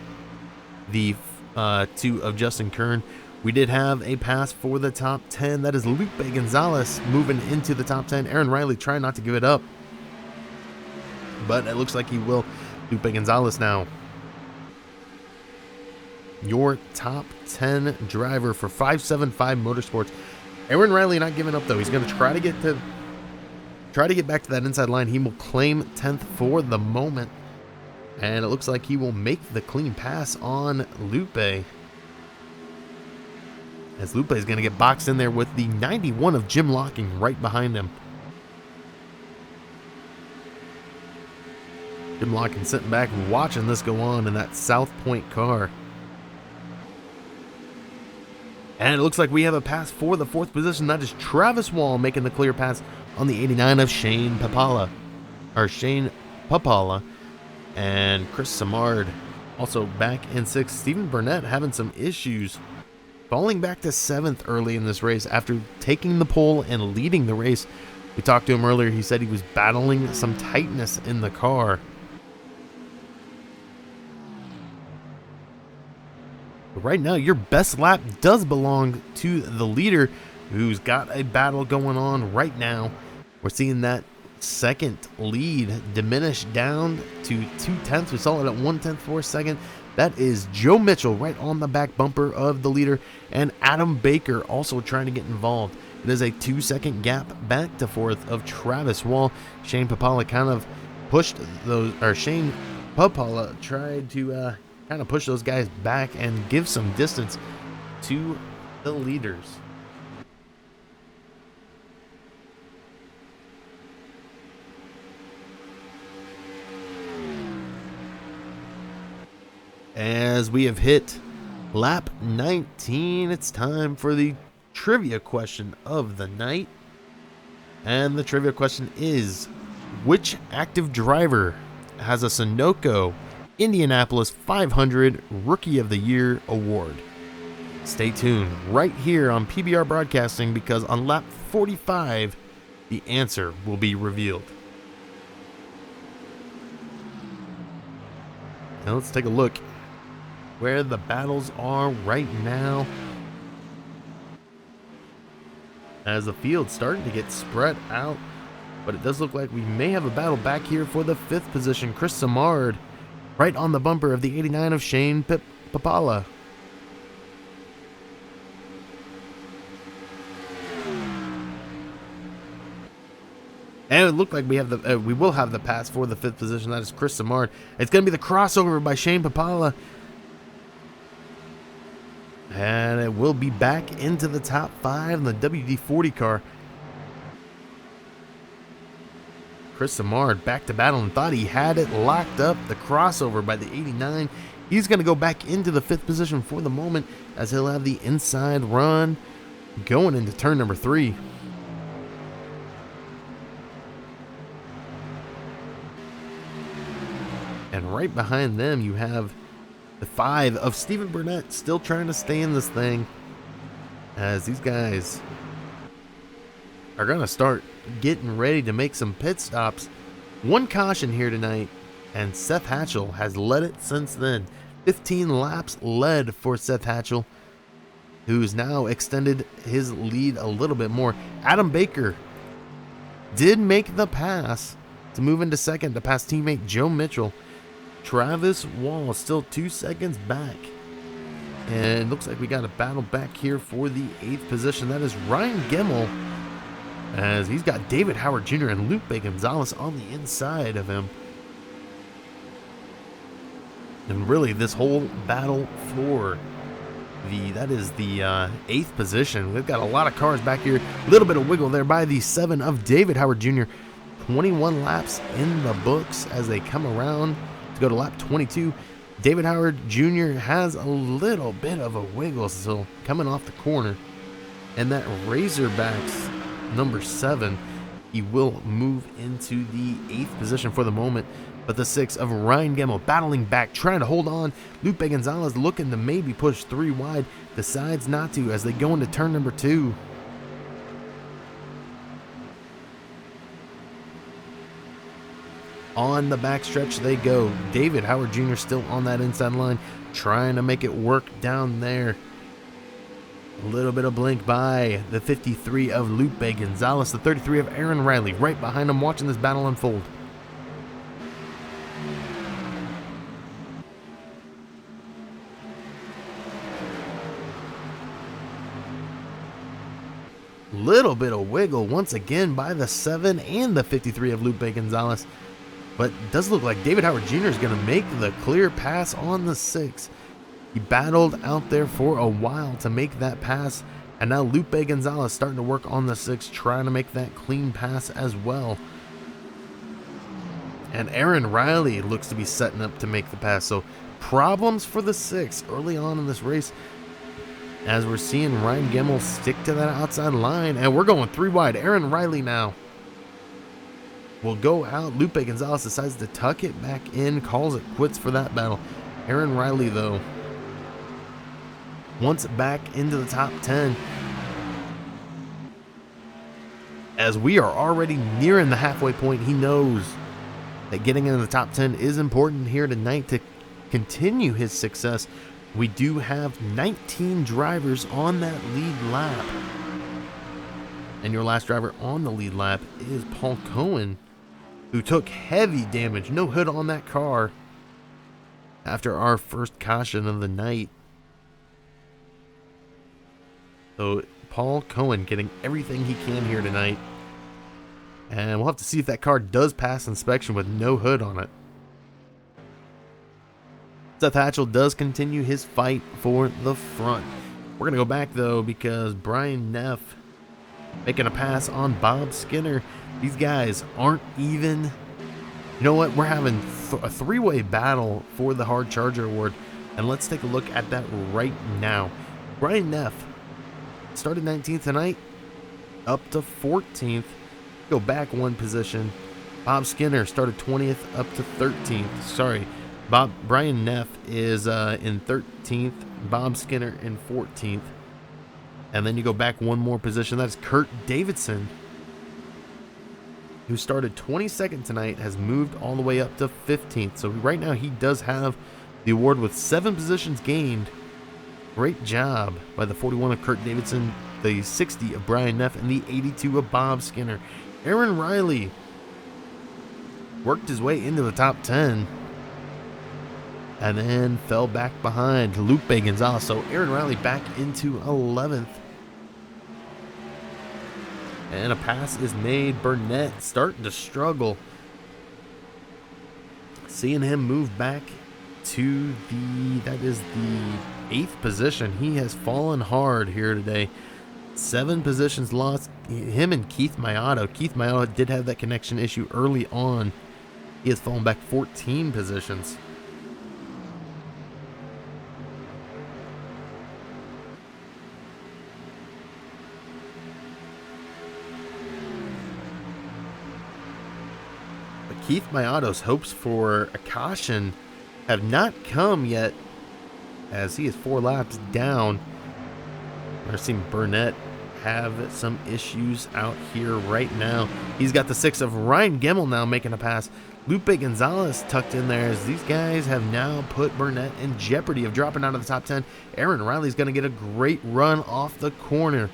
the 2 of Justin Kern. We did have a pass for the top 10. That is Lupe Gonzalez moving into the top 10. Aaron Riley trying not to give it up, but it looks like he will. Lupe Gonzalez now your top 10 driver for 575 Motorsports. Aaron Riley not giving up, though. He's going to try to get back to that inside line. He will claim 10th for the moment, and it looks like he will make the clean pass on Lupe, as Lupe is going to get boxed in there with the 91 of Jim Locking right behind him. Jim Locking sitting back and watching this go on in that South Point car. And it looks like we have a pass for the 4th position. That is Travis Wall making the clear pass on the 89 of Shane Papala. And Chris Samard also back in 6th. Stephen Burnett having some issues, falling back to 7th early in this race after taking the pole and leading the race. We talked to him earlier. He said he was battling some tightness in the car. But right now, your best lap does belong to the leader, who's got a battle going on right now. We're seeing that second lead diminish down to 2/10. We saw it at 1/10 for a second. That is Joe Mitchell right on the back bumper of the leader, and Adam Baker also trying to get involved. It is a 2-second gap back to 4th of Travis Wall. Shane Papala kind of pushed those, or Shane Papala tried to kind of push those guys back and give some distance to the leaders. As we have hit lap 19, it's time for the trivia question of the night. And the trivia question is, which active driver has a Sunoco Indianapolis 500 Rookie of the Year award? Stay tuned right here on PBR Broadcasting, because on lap 45, the answer will be revealed. Now let's take a look where the battles are right now, as the field's starting to get spread out, but it does look like we may have a battle back here for the 5th position. Chris Samard right on the bumper of the 89 of Shane Papala. And it looked like we will have the pass for the 5th position. That is Chris Samard. It's going to be the crossover by Shane Papala. And it will be back into the top 5 in the WD-40 car. Chris Samard back to battle and thought he had it locked up. The crossover by the 89. He's going to go back into the 5th position for the moment as he'll have the inside run going into turn number 3. And right behind them, you have the 5 of Stephen Burnett still trying to stay in this thing as these guys are going to start getting ready to make some pit stops. One caution here tonight, and Seth Hatchell has led it since then. 15 laps led for Seth Hatchell, who's now extended his lead a little bit more. Adam Baker did make the pass to move into second to pass teammate Joe Mitchell. Travis Wall still 2 seconds back. And it looks like we got a battle back here for the 8th position. That is Ryan Gemmel, as he's got David Howard Jr. and Lupe Gonzalez on the inside of him. And really, this whole battle for that is the 8th position. We've got a lot of cars back here. A little bit of wiggle there by the 7 of David Howard Jr. 21 laps in the books as they come around to go to lap 22. David Howard Jr. has a little bit of a wiggle still coming off the corner. And that Razorbacks number 7, he will move into the 8th position for the moment. But the 6 of Ryan Gemmel battling back, trying to hold on. Lupe Gonzalez looking to maybe push 3 wide, decides not to as they go into turn number 2. On the backstretch they go. David Howard Jr. still on that inside line, trying to make it work down there. A little bit of blink by the 53 of Lupe Gonzalez, the 33 of Aaron Riley, right behind him watching this battle unfold. Little bit of wiggle once again by the 7 and the 53 of Lupe Gonzalez. But it does look like David Howard Jr. is going to make the clear pass on the 6. He battled out there for a while to make that pass. And now Lupe Gonzalez starting to work on the 6, trying to make that clean pass as well. And Aaron Riley looks to be setting up to make the pass. So problems for the 6 early on in this race, as we're seeing Ryan Gemmel stick to that outside line. And we're going 3 wide. Aaron Riley now will go out. Lupe Gonzalez decides to tuck it back in, calls it quits for that battle. Aaron Riley, though, once back into the top 10. As we are already nearing the halfway point, he knows that getting into the top 10 is important here tonight to continue his success. We do have 19 drivers on that lead lap. And your last driver on the lead lap is Paul Cohen, who took heavy damage, no hood on that car, after our first caution of the night. So Paul Cohen getting everything he can here tonight. And we'll have to see if that car does pass inspection with no hood on it. Seth Hatchell does continue his fight for the front. We're going to go back, though, because Brian Neff making a pass on Bob Skinner. These guys aren't even. You know what? We're having a 3-way battle for the Hard Charger Award. And let's take a look at that right now. Brian Neff started 19th tonight, up to 14th. Go back 1 position. Bob Skinner started 20th, up to 13th. Sorry. Brian Neff is in 13th, Bob Skinner in 14th. And then you go back 1 more position. That's Kurt Davidson, who started 22nd tonight, has moved all the way up to 15th. So right now he does have the award with 7 positions gained. Great job by the 41 of Kurt Davidson, the 60 of Brian Neff, and the 82 of Bob Skinner. Aaron Riley worked his way into the top 10. And then fell back behind Lupe Gonzalez. So Aaron Riley back into 11th. And a pass is made. Burnett starting to struggle. Seeing him move back to that is the 8th position. He has fallen hard here today. 7 positions lost. Him and Keith Mayato. Keith Mayato did have that connection issue early on. He has fallen back 14 positions. But Keith Mayato's hopes for a caution have not come yet, as he is 4 laps down. We're seeing Burnett have some issues out here right now. He's got the 6 of Ryan Gemmel now making a pass. Lupe Gonzalez tucked in there, as these guys have now put Burnett in jeopardy of dropping out of the top 10. Aaron Riley's going to get a great run off the corner.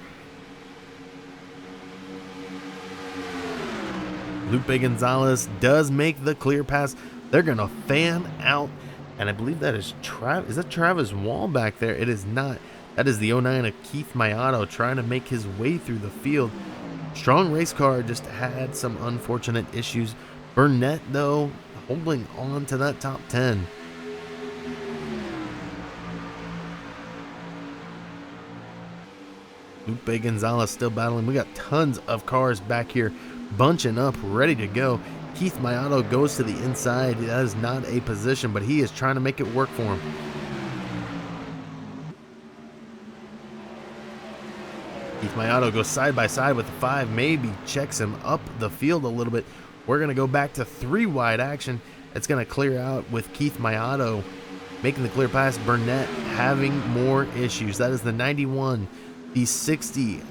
Lupe Gonzalez does make the clear pass. They're going to fan out, and I believe that is is that Travis Wall back there? It is not. That is the 09 of Keith Mayato trying to make his way through the field. Strong race car just had some unfortunate issues. Burnett, though, holding on to that top 10. Lupe Gonzalez still battling. We got tons of cars back here bunching up, ready to go. Keith Mayato goes to the inside. That is not a position, but he is trying to make it work for him. Keith Mayato goes side by side with the 5, maybe checks him up the field a little bit. We're going to go back to 3 wide action. It's going to clear out with Keith Mayato making the clear pass. Burnett having more issues. That is the 91, the 60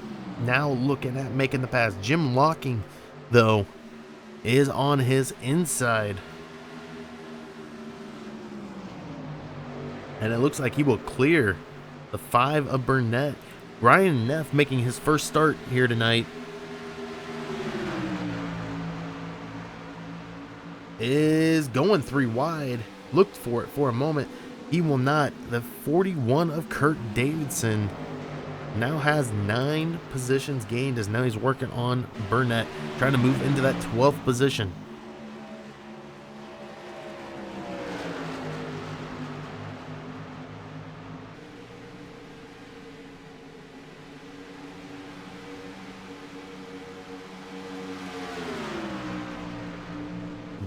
now looking at making the pass. Jim Locking, though, is on his inside. And it looks like he will clear the 5 of Burnett. Ryan Neff making his first start here tonight is going 3 wide. Looked for it for a moment. He will not. The 41 of Kurt Davidson now has 9 positions gained, as now he's working on Burnett, trying to move into that 12th position.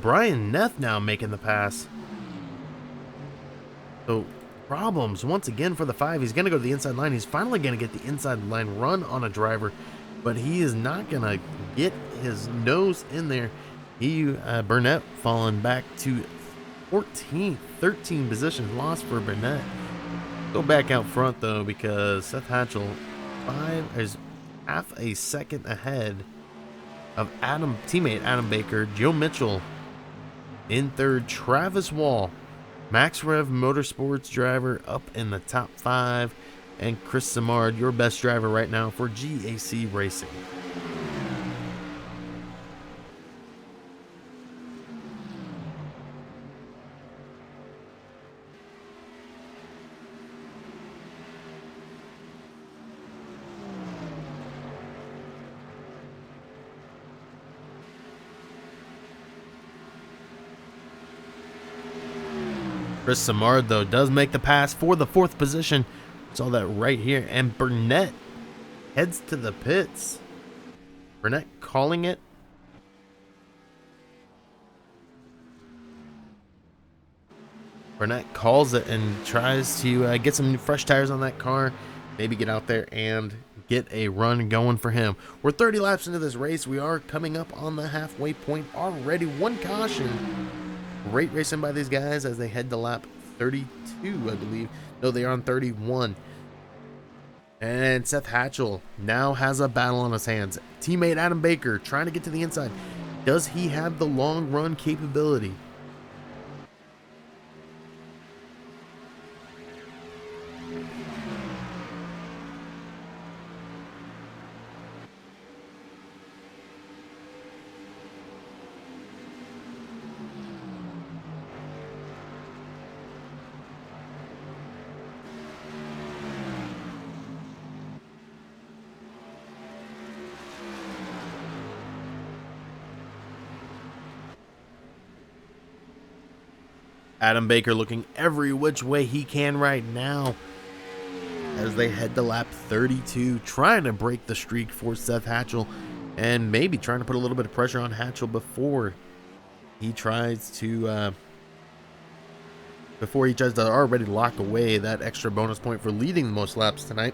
Brian Neff now making the pass. So problems once again for the 5. He's going to go to the inside line. He's finally going to get the inside line run on a driver, but he is not going to get his nose in there. Burnett falling back to 14th, 13 positions lost for Burnett. Go back out front though, because Seth Hatchell is half a second ahead of teammate Adam Baker. Joe Mitchell in 3rd. Travis Wall, Max Rev Motorsports driver, up in the top 5. And Chris Samard, your best driver right now for GAC Racing. Chris Samard, though, does make the pass for the 4th position. Saw that right here. And Burnett heads to the pits. Burnett calling it. Burnett calls it and tries to get some fresh tires on that car. Maybe get out there and get a run going for him. We're 30 laps into this race. We are coming up on the halfway point already. 1 caution. Great racing by these guys as they head to lap 32, I believe. No, they are on 31. And Seth Hatchell now has a battle on his hands. Teammate Adam Baker trying to get to the inside. Does he have the long run capability? Adam Baker looking every which way he can right now as they head to lap 32, trying to break the streak for Seth Hatchell and maybe trying to put a little bit of pressure on Hatchell before he tries to already lock away that extra bonus point for leading the most laps tonight.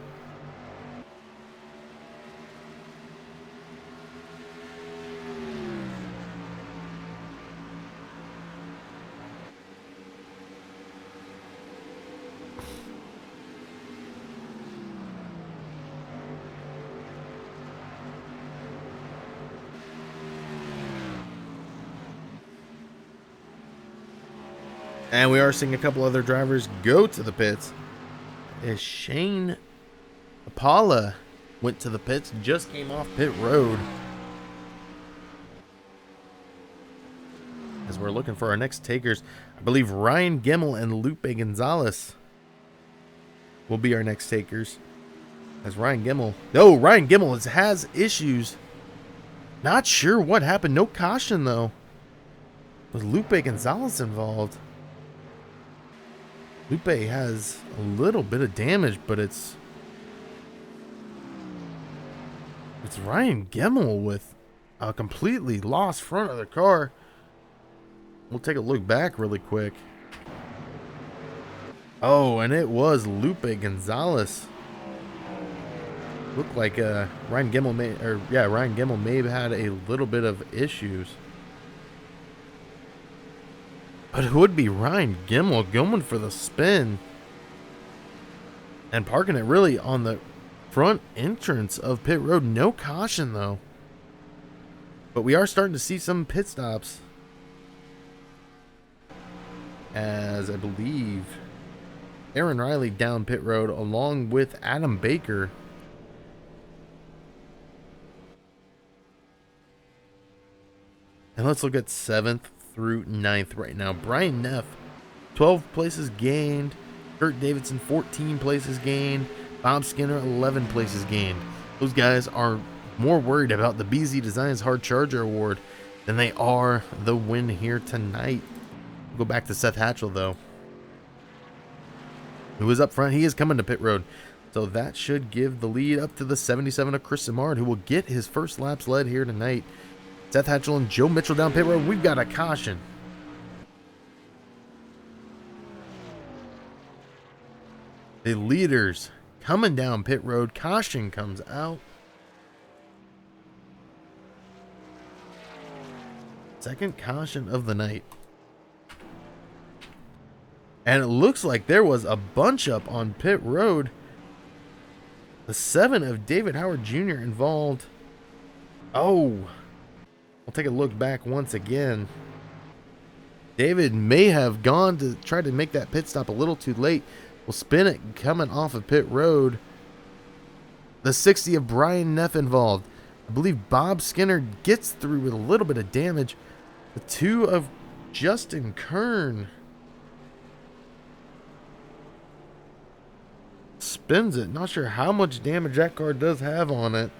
And we are seeing a couple other drivers go to the pits. As Shane Paula went to the pits, just came off pit road. As we're looking for our next takers, I believe Ryan Gemmel and Lupe Gonzalez will be our next takers. As Ryan Gemmel has issues. Not sure what happened. No caution though. Was Lupe Gonzalez involved? Lupe has a little bit of damage, but it's Ryan Gemmel with a completely lost front of the car. We'll take a look back really quick. Oh, and it was Lupe Gonzalez. Looked like Ryan Gemmel may have had a little bit of issues. But it would be Ryan Gemmel going for the spin and parking it really on the front entrance of pit road. No caution though. But we are starting to see some pit stops. As I believe Aaron Riley down pit road along with Adam Baker. And let's look at 7th through 9th right now. Brian Neff, 12 places gained. Kurt Davidson, 14 places gained. Bob Skinner, 11 places gained. Those guys are more worried about the BZ Designs Hard Charger Award than they are the win here tonight. We'll go back to Seth Hatchell, though, who is up front. He is coming to pit road. So that should give the lead up to the 77 of Chris Simard, who will get his first laps led here tonight. Seth Hatchell and Joe Mitchell down pit road. We've got a caution. The leaders coming down pit road. Caution comes out. Second caution of the night. And it looks like there was a bunch up on pit road. The 7 of David Howard Jr. involved. Oh. We'll take a look back once again. David may have gone to try to make that pit stop a little too late. We'll spin it coming off of pit road. The 60 of Brian Neff involved. I believe Bob Skinner gets through with a little bit of damage. The 2 of Justin Kern spins it. Not sure how much damage that car does have on it.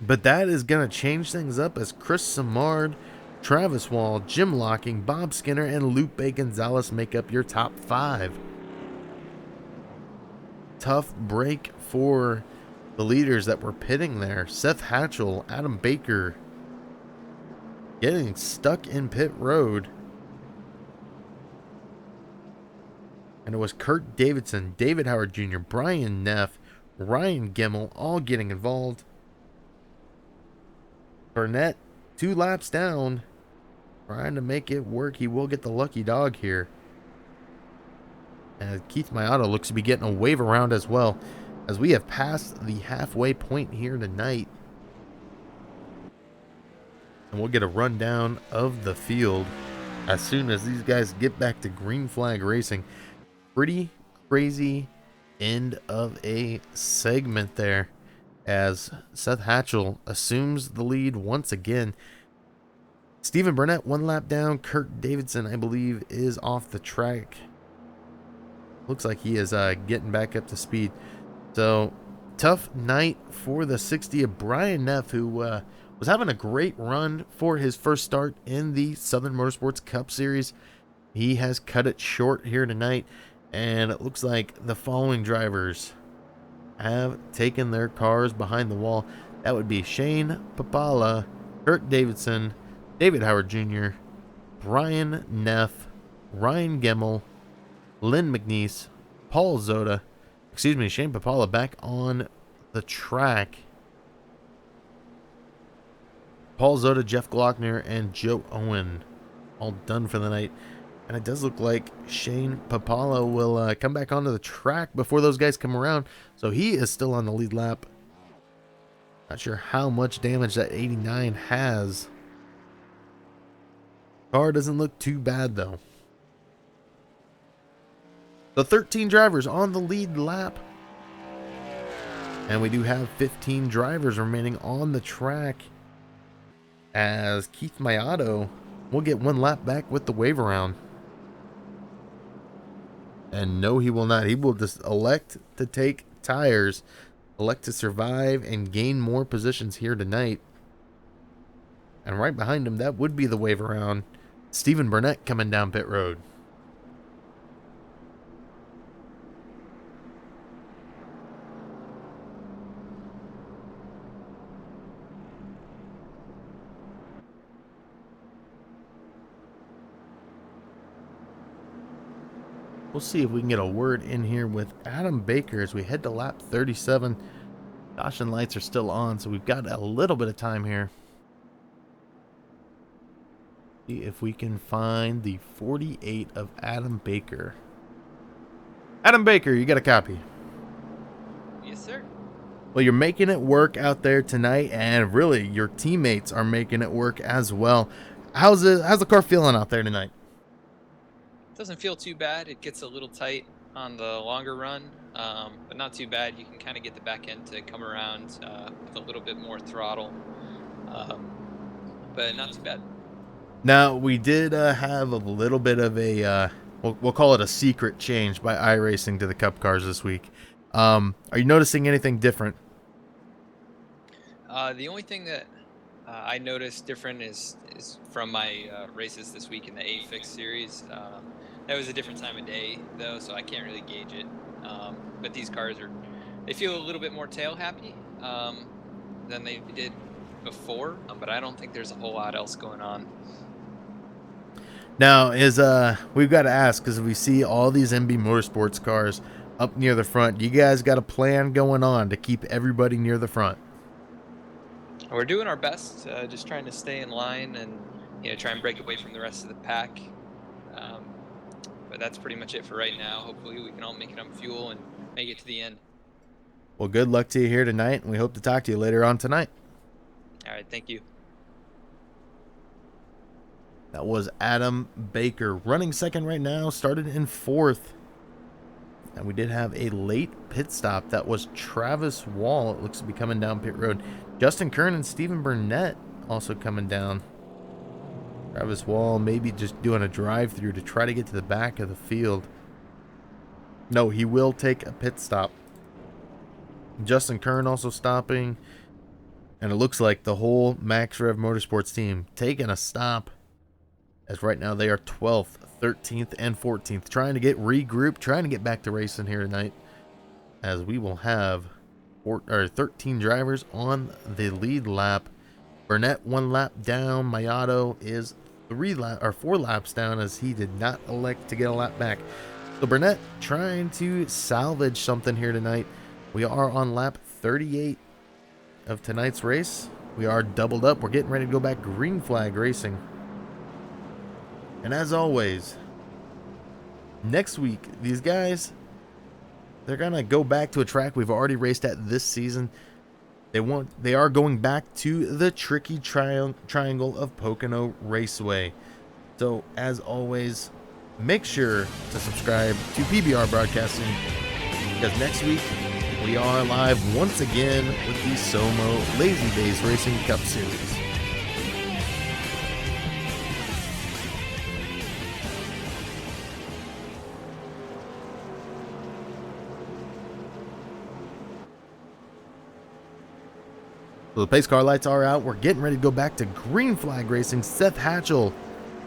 But that is going to change things up as Chris Simard, Travis Wall, Jim Locking, Bob Skinner, and Lupe Gonzalez make up your top 5. Tough break for the leaders that were pitting there. Seth Hatchell, Adam Baker getting stuck in pit road. And it was Kurt Davidson, David Howard Jr., Brian Neff, Ryan Gemmel all getting involved. Burnett, 2 laps down, trying to make it work. He will get the lucky dog here. And Keith Mayato looks to be getting a wave around as well, as we have passed the halfway point here tonight. And we'll get a rundown of the field as soon as these guys get back to green flag racing. Pretty crazy end of a segment there, as Seth Hatchell assumes the lead once again. Stephen Burnett 1 lap down. Kurt Davidson, I believe, is off the track. Looks like he is getting back up to speed. So, tough night for the 60 of Brian Neff, who was having a great run for his first start in the Southern Motorsports Cup Series. He has cut it short here tonight, and it looks like the following drivers have taken their cars behind the wall. That would be Shane Papala, Kurt Davidson, David Howard Jr., Brian Neff, Ryan Gemmel, Lynn McNeese, Paul Zoda. Shane Papala back on the track. Paul Zoda, Jeff Glockner, and Joe Owen all done for the night. And it does look like Shane Papala will come back onto the track before those guys come around. So he is still on the lead lap. Not sure how much damage that 89 has. Car doesn't look too bad though. The 13 drivers on the lead lap. And we do have 15 drivers remaining on the track, as Keith Mayato will get one lap back with the wave around. And no, he will not. He will just elect to take tires, elect to survive and gain more positions here tonight. And right behind him, that would be the wave around, Stephen Burnett coming down pit road. We'll see if we can get a word in here with Adam Baker as we head to lap 37. Caution lights are still on, so we've got a little bit of time here. See if we can find the 48 of Adam Baker. Adam Baker, you got a copy? Yes, sir. Well, you're making it work out there tonight, and really, your teammates are making it work as well. How's the car feeling out there tonight? Doesn't feel too bad. It gets a little tight on the longer run, but not too bad. You can kind of get the back end to come around with a little bit more throttle, but not too bad. Now, we did have a little bit of a, we'll call it a secret change by iRacing to the Cup cars this week. Are you noticing anything different? The only thing that I noticed different is from my races this week in the A-Fix series. That was a different time of day, though, so I can't really gauge it. But these cars they feel a little bit more tail happy than they did before, but I don't think there's a whole lot else going on. Now, we've got to ask, because we see all these MB Motorsports cars up near the front. You guys got a plan going on to keep everybody near the front? We're doing our best, just trying to stay in line and try and break away from the rest of the pack. But that's pretty much it for right now. Hopefully we can all make it on fuel and make it to the end. Well, good luck to you here tonight, and we hope to talk to you later on tonight. All right, thank you. That was Adam Baker running second right now, started in fourth. And we did have a late pit stop. That was Travis Wall. It looks to be coming down pit road. Justin Kern and Stephen Burnett also coming down. Travis Wall maybe just doing a drive-through to try to get to the back of the field. No, he will take a pit stop. Justin Kern also stopping. And it looks like the whole Max Rev Motorsports team taking a stop, as right now they are 12th, 13th, and 14th. Trying to get regrouped, trying to get back to racing here tonight, as we will have 13 drivers on the lead lap. Burnett 1 lap down. Mayato is 4 laps down, as he did not elect to get a lap back. So Burnett trying to salvage something here tonight. We are on lap 38 of tonight's race. We are doubled up. We're getting ready to go back green flag racing. And as always, next week, these guys, they're going to go back to a track we've already raced at this season. They are going back to the tricky triangle of Pocono Raceway. So, as always, make sure to subscribe to PBR Broadcasting, because next week we are live once again with the SoMO Lazy Days Racing Cup Series. So the pace car lights are out. We're getting ready to go back to green flag racing. Seth Hatchell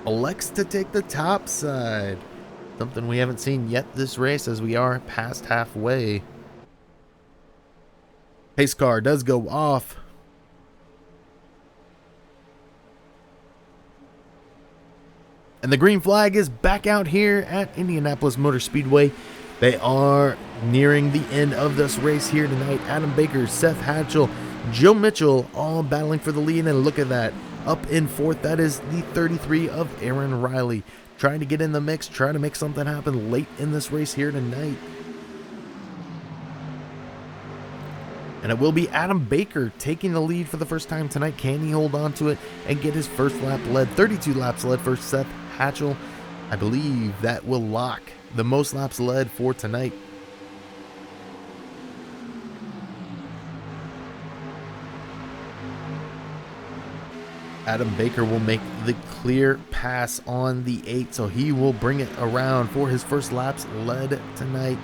elects to take the top side. Something we haven't seen yet this race, as we are past halfway. Pace car does go off. And the green flag is back out here at Indianapolis Motor Speedway. They are nearing the end of this race here tonight. Adam Baker, Seth Hatchell, Joe Mitchell all battling for the lead. And look at that. Up in fourth, that is the 33 of Aaron Riley. Trying to get in the mix, trying to make something happen late in this race here tonight. And it will be Adam Baker taking the lead for the first time tonight. Can he hold on to it and get his first lap led? 32 laps led for Seth Hatchell. I believe that will lock the most laps led for tonight. Adam Baker will make the clear pass on the 8, so he will bring it around for his first laps led tonight,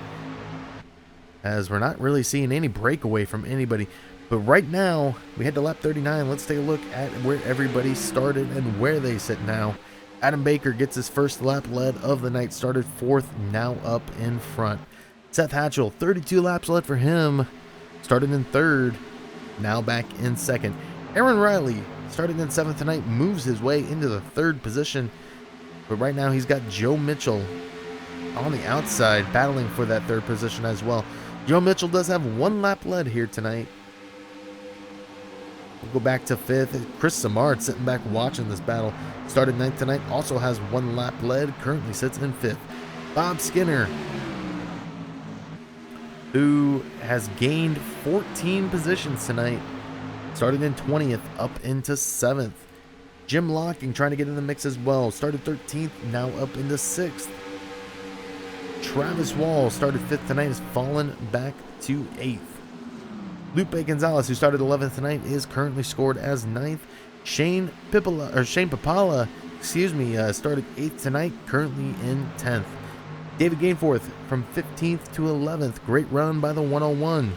as we're not really seeing any breakaway from anybody. But right now, we head to lap 39. Let's take a look at where everybody started and where they sit now. Adam Baker gets his first lap led of the night, started fourth, now up in front. Seth Hatchell, 32 laps led for him, started in third, now back in second. Aaron Riley, starting in seventh tonight, moves his way into the third position. But right now he's got Joe Mitchell on the outside battling for that third position as well. Joe Mitchell does have one lap led here tonight. We'll go back to fifth. Chris Samard sitting back watching this battle. Started ninth tonight, also has one lap led, currently sits in fifth. Bob Skinner, who has gained 14 positions tonight, started in 20th, up into 7th. Jim Locking trying to get in the mix as well. Started 13th, now up into 6th. Travis Wall started 5th tonight, has fallen back to 8th. Lupe Gonzalez, who started 11th tonight, is currently scored as 9th. Shane Papala, started 8th tonight, currently in 10th. David Gainforth from 15th to 11th. Great run by the 101.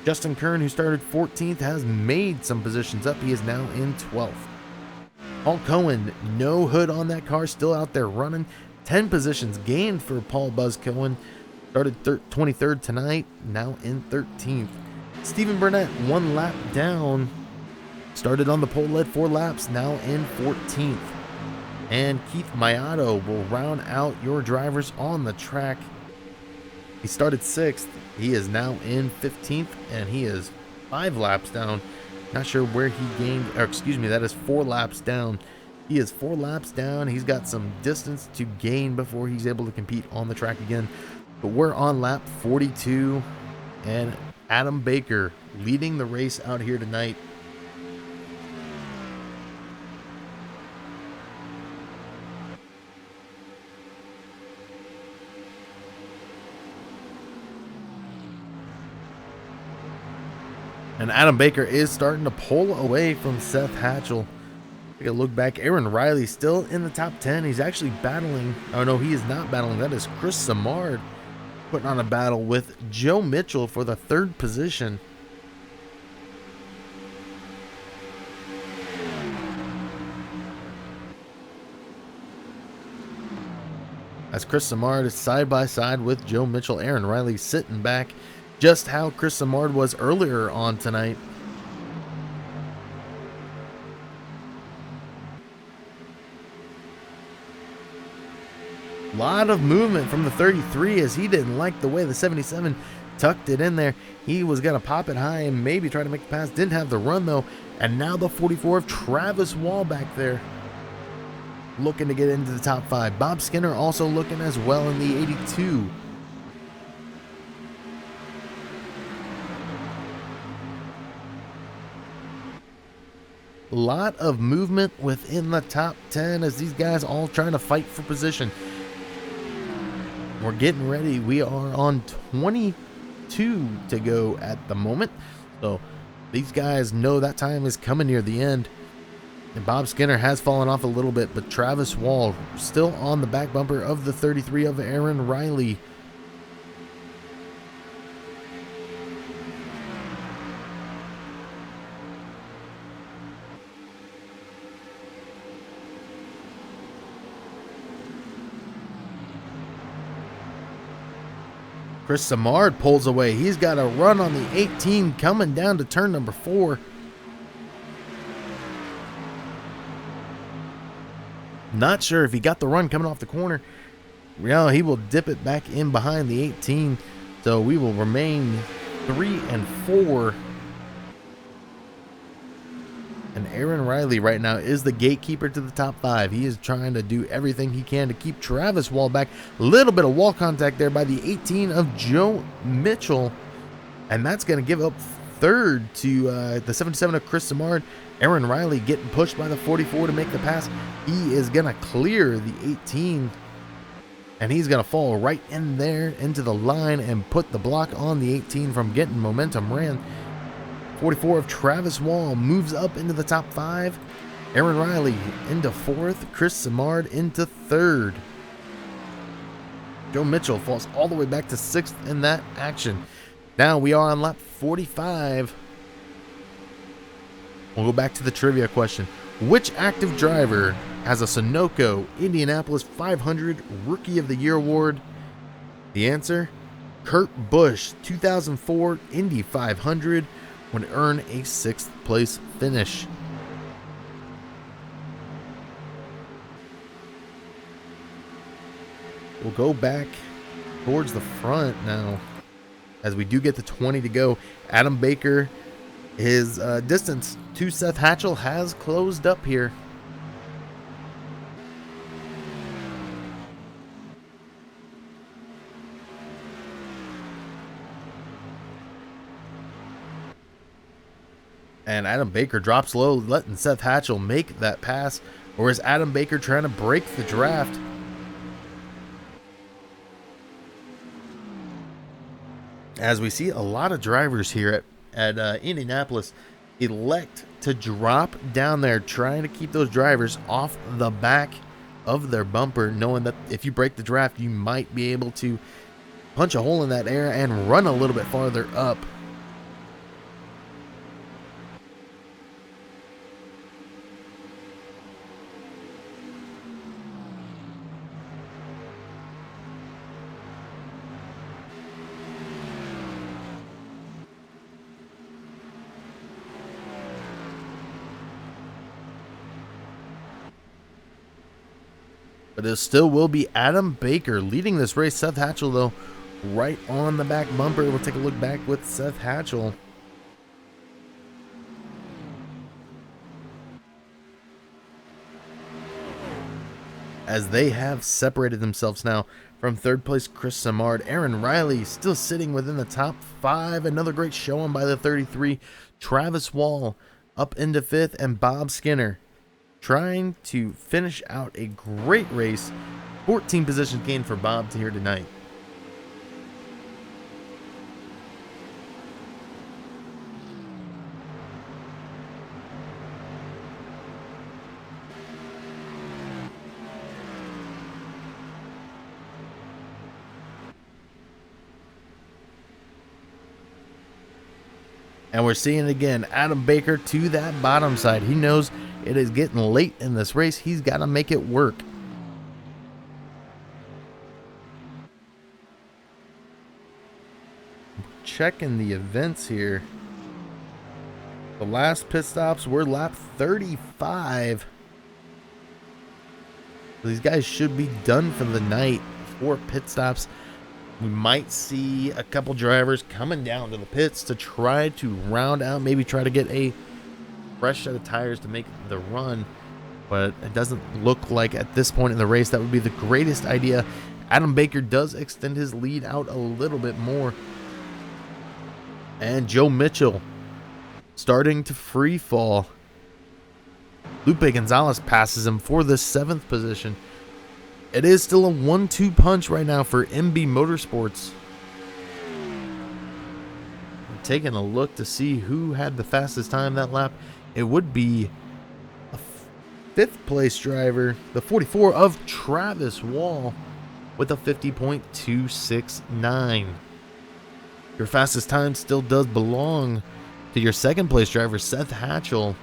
Justin Kern, who started 14th, has made some positions up. He is now in 12th. Paul Cohen, no hood on that car, still out there running. 10 positions gained for Paul Buzz Cohen. Started 23rd tonight, now in 13th. Stephen Burnett, one lap down. Started on the pole, led 4 laps, now in 14th. And Keith Mayato will round out your drivers on the track. He started 6th. He is now in 15th, and he is 5 laps down. Not sure where he gained, that is 4 laps down. He is 4 laps down. He's got some distance to gain before he's able to compete on the track again. But we're on lap 42, and Adam Baker leading the race out here tonight. And Adam Baker is starting to pull away from Seth Hatchell. Take a look back. Aaron Riley still in the top 10. He's actually battling. Oh, no, he is not battling. That is Chris Samard putting on a battle with Joe Mitchell for the 3rd position. As Chris Samard is side by side with Joe Mitchell. Aaron Riley sitting back, just how Chris Samard was earlier on tonight. A lot of movement from the 33, as he didn't like the way the 77 tucked it in there. He was going to pop it high and maybe try to make the pass. Didn't have the run, though. And now the 44 of Travis Wall back there, looking to get into the top 5. Bob Skinner also looking as well in the 82. A lot of movement within the top 10 as these guys all trying to fight for position. We're getting ready. We are on 22 to go at the moment. So these guys know that time is coming near the end. And Bob Skinner has fallen off a little bit, but Travis Wall still on the back bumper of the 33 of Aaron Riley. Chris Samard pulls away. He's got a run on the 18 coming down to turn number 4. Not sure if he got the run coming off the corner. Yeah, he will dip it back in behind the 18. So we will remain 3 and 4. And Aaron Riley right now is the gatekeeper to the top 5. He is trying to do everything he can to keep Travis Wall back. A little bit of wall contact there by the 18 of Joe Mitchell. And that's going to give up third to the 77 of Chris Samard. Aaron Riley getting pushed by the 44 to make the pass. He is going to clear the 18. And he's going to fall right in there into the line and put the block on the 18 from getting momentum ran. 44 of Travis Wall moves up into the top 5. Aaron Riley into 4th. Chris Samard into 3rd. Joe Mitchell falls all the way back to 6th in that action. Now we are on lap 45. We'll go back to the trivia question. Which active driver has a Sunoco Indianapolis 500 Rookie of the Year award? The answer, Kurt Busch, 2004 Indy 500, would earn a 6th place finish. We'll go back towards the front now as we do get the 20 to go. Adam Baker, his distance to Seth Hatchell has closed up here. And Adam Baker drops low, letting Seth Hatchell make that pass. Or is Adam Baker trying to break the draft? As we see a lot of drivers here at Indianapolis elect to drop down there, trying to keep those drivers off the back of their bumper, knowing that if you break the draft, you might be able to punch a hole in that air and run a little bit farther up. But it still will be Adam Baker leading this race. Seth Hatchell, though, right on the back bumper. We'll take a look back with Seth Hatchell. As they have separated themselves now from 3rd place Chris Samard. Aaron Riley still sitting within the top 5. Another great showing by the 33. Travis Wall up into 5th. And Bob Skinner trying to finish out a great race. 14 positions gained for Bob here tonight. And we're seeing it again, Adam Baker to that bottom side. He knows it is getting late in this race. He's got to make it work. Checking the events here. The last pit stops were lap 35. These guys should be done for the night. 4 pit stops. We might see a couple drivers coming down to the pits to try to round out, maybe try to get a fresh set of tires to make the run. But it doesn't look like at this point in the race that would be the greatest idea. Adam Baker does extend his lead out a little bit more. And Joe Mitchell starting to free fall. Lupe Gonzalez passes him for the 7th position. It is still a 1-2 punch right now for MB Motorsports. I'm taking a look to see who had the fastest time that lap. It would be a 5th place driver, the 44 of Travis Wall, with a 50.269. Your fastest time still does belong to your 2nd place driver, Seth Hatchell,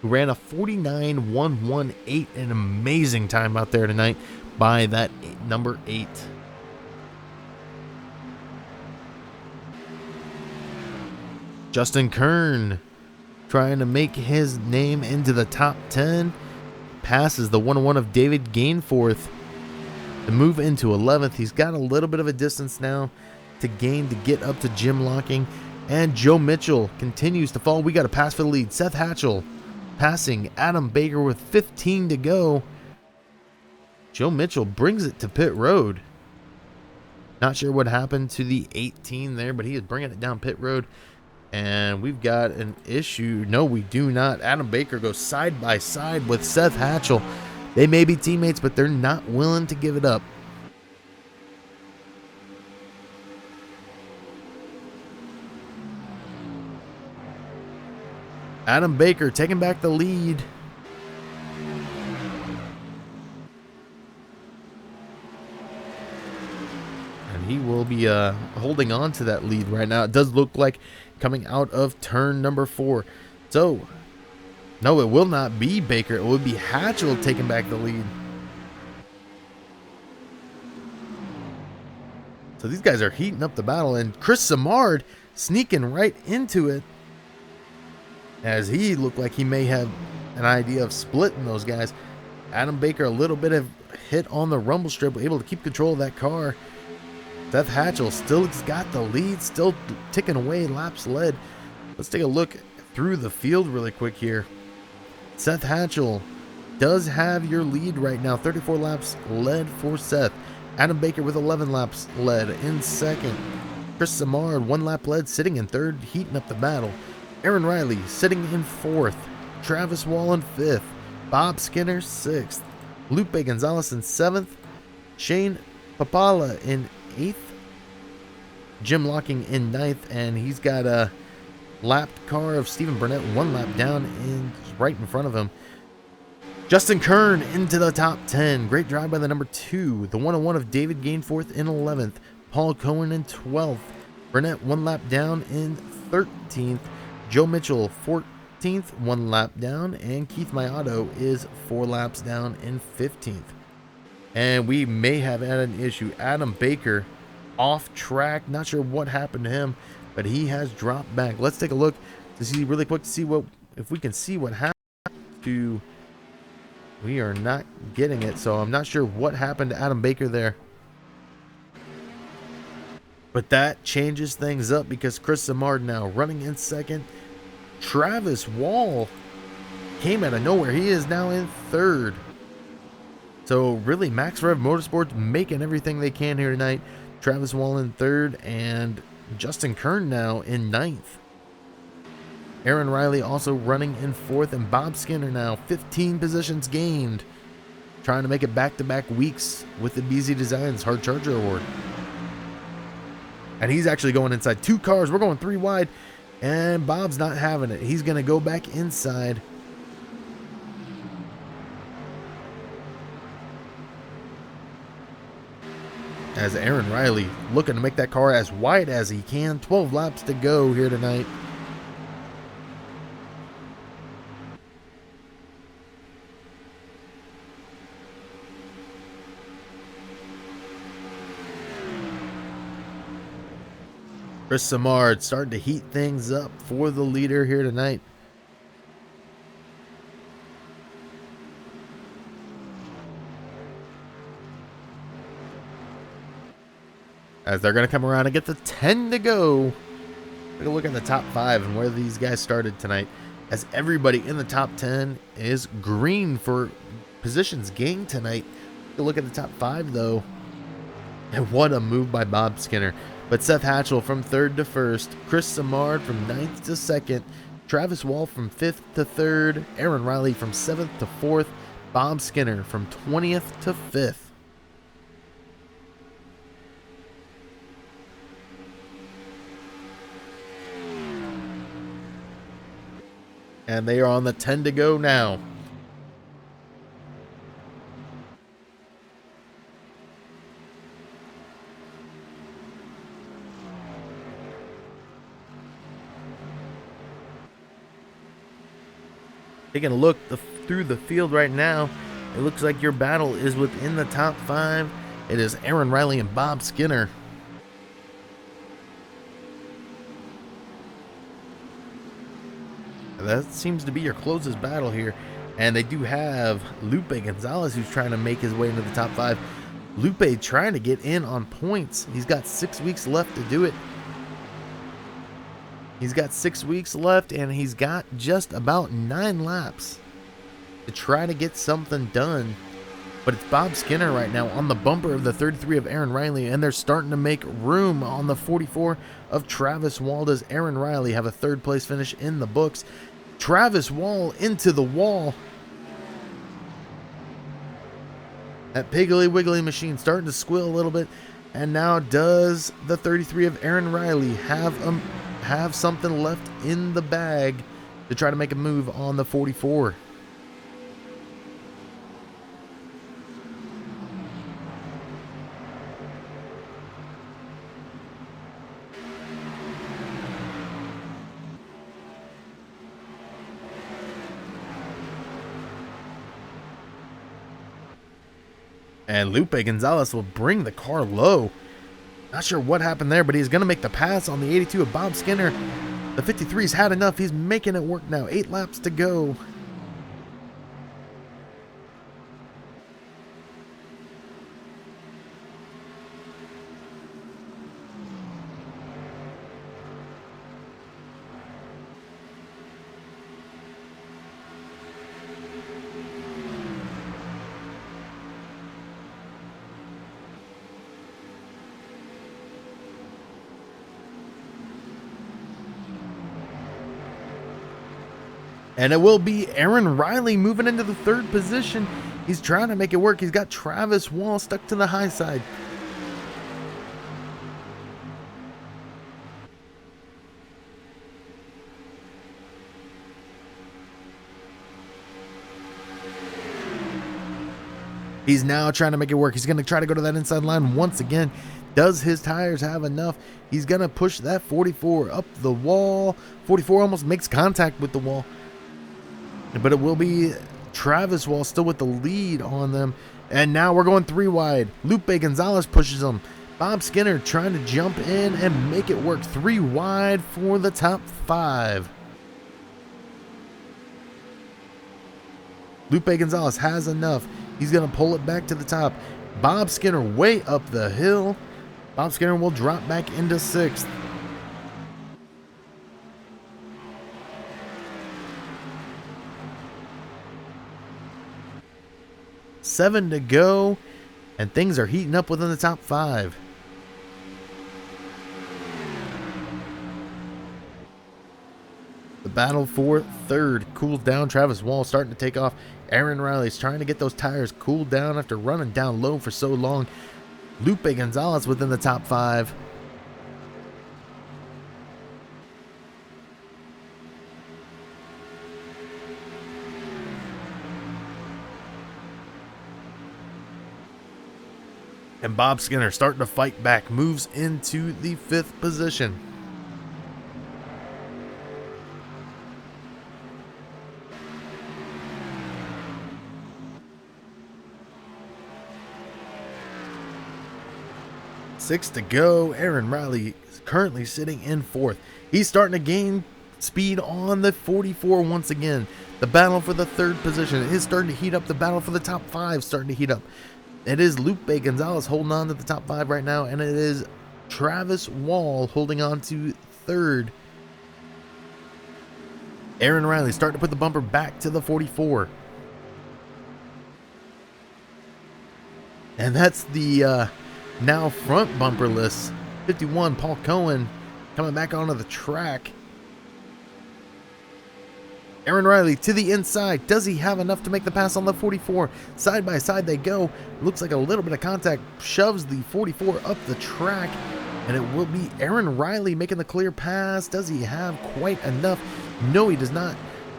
who ran a 49.118, an amazing time out there tonight by that number 8. Justin Kern trying to make his name into the top 10. Passes the 101 of David Gainforth to move into 11th. He's got a little bit of a distance now to gain to get up to Jim Locking. And Joe Mitchell continues to fall. We got a pass for the lead. Seth Hatchell passing Adam Baker with 15 to go. Joe Mitchell brings it to pit road. Not sure what happened to the 18 there, but he is bringing it down pit road. And we've got an issue. No, we do not. Adam Baker goes side by side with Seth Hatchell. They may be teammates, but they're not willing to give it up. Adam Baker taking back the lead. And he will be holding on to that lead right now. It does look like coming out of turn number 4. So, no, it will not be Baker. It will be Hatchell taking back the lead. So these guys are heating up the battle. And Chris Samard sneaking right into it, as he looked like he may have an idea of splitting those guys. Adam Baker, a little bit of hit on the rumble strip, able to keep control of that car. Seth Hatchell still got the lead, still ticking away, laps led. Let's take a look through the field really quick here. Seth Hatchell does have your lead right now. 34 laps led for Seth. Adam Baker with 11 laps led in second. Chris Samard, 1 lap led, sitting in third, heating up the battle. Aaron Riley sitting in 4th. Travis Wall in 5th. Bob Skinner 6th. Lupe Gonzalez in 7th. Shane Papala in 8th. Jim Locking in 9th. And he's got a lapped car of Stephen Burnett 1 lap down in right in front of him. Justin Kern into the top 10. Great drive by the number 2. The 101 of David Gainforth in 11th. Paul Cohen in 12th. Burnett 1 lap down in 13th. Joe Mitchell 14th, 1 lap down, and Keith Mayato is 4 laps down in 15th. And we may have had an issue. Adam Baker off track. Not sure what happened to him, but he has dropped back. Let's take a look to see really quick to see what if we can see what happened to. We are not getting it, so I'm not sure what happened to Adam Baker there. But that changes things up because Chris Samard now running in second. Travis Wall came out of nowhere. He is now in third. So really, Max Rev Motorsports making everything they can here tonight. Travis Wall in third and Justin Kern now in 9th. Aaron Riley also running in 4th, and Bob Skinner now 15 positions gained. Trying to make it back-to-back weeks with the BZ Designs Hard Charger Award. And he's actually going inside 2 cars. We're going 3 wide. And Bob's not having it. He's going to go back inside. As Aaron Riley looking to make that car as wide as he can. 12 laps to go here tonight. Chris Samard starting to heat things up for the leader here tonight. As they're going to come around and get the 10 to go. Take a look at the top 5 and where these guys started tonight. As everybody in the top 10 is green for positions gained tonight. Take a look at the top 5 though. And what a move by Bob Skinner. But Seth Hatchell from 3rd to 1st. Chris Samard from 9th to 2nd. Travis Wall from 5th to 3rd. Aaron Riley from 7th to 4th. Bob Skinner from 20th to 5th. And they are on the 10 to go now. Taking a look through the field right now, it looks like your battle is within the top 5. It is Aaron Riley and Bob Skinner. That seems to be your closest battle here. And they do have Lupe Gonzalez, who's trying to make his way into the top 5. Lupe trying to get in on points. He's got 6 weeks left to do it. He's got 6 weeks left, and he's got just about 9 laps to try to get something done. But it's Bob Skinner right now on the bumper of the 33 of Aaron Riley, and they're starting to make room on the 44 of Travis Wall. Does Aaron Riley have a 3rd place finish in the books? Travis Wall into the wall. That Piggly Wiggly machine starting to squeal a little bit. And now does the 33 of Aaron Riley have something left in the bag to try to make a move on the 44? And Lupe Gonzalez will bring the car low. Not sure what happened there, but he's going to make the pass on the 82 of Bob Skinner. The 53's had enough. He's making it work now. 8 laps to go. And it will be Aaron Riley moving into the 3rd position. He's trying to make it work. He's got Travis Wall stuck to the high side. He's now trying to make it work. He's going to try to go to that inside line once again. Does his tires have enough? He's going to push that 44 up the wall. 44 almost makes contact with the wall. But it will be Travis Wall still with the lead on them. And now we're going 3 wide. Lupe Gonzalez pushes him. Bob Skinner trying to jump in and make it work. 3 wide for the top 5. Lupe Gonzalez has enough. He's going to pull it back to the top. Bob Skinner way up the hill. Bob Skinner will drop back into 6th. Seven to go, and things are heating up within the top 5. The battle for 3rd cools down. Travis Wall starting to take off. Aaron Riley's trying to get those tires cooled down after running down low for so long. Lupe Gonzalez within the top 5. And Bob Skinner starting to fight back, moves into the 5th position. Six to go. Aaron Riley is currently sitting in 4th. He's starting to gain speed on the 44 once again. The battle for the 3rd position is starting to heat up. The battle for the top 5 starting to heat up. It is Lupe Gonzalez holding on to the top 5 right now, and it is Travis Wall holding on to 3rd. Aaron Riley starting to put the bumper back to the 44. And that's the now front bumperless 51 Paul Cohen coming back onto the track. Aaron Riley to the inside. Does he have enough to make the pass on the 44? Side by side they go. Looks like a little bit of contact shoves the 44 up the track. And it will be Aaron Riley making the clear pass. Does he have quite enough? No, he does not.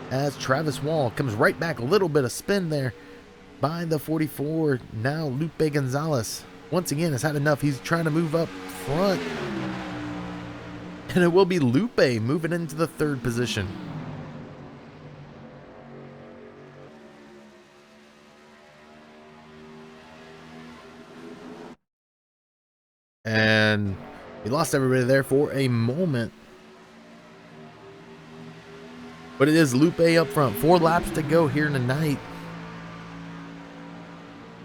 As Travis Wall comes right back. A little bit of spin there by the 44. Now Lupe Gonzalez once again has had enough. He's trying to move up front. And it will be Lupe moving into the 3rd position. And we lost everybody there for a moment. But it is Lupe up front. 4 laps to go here tonight.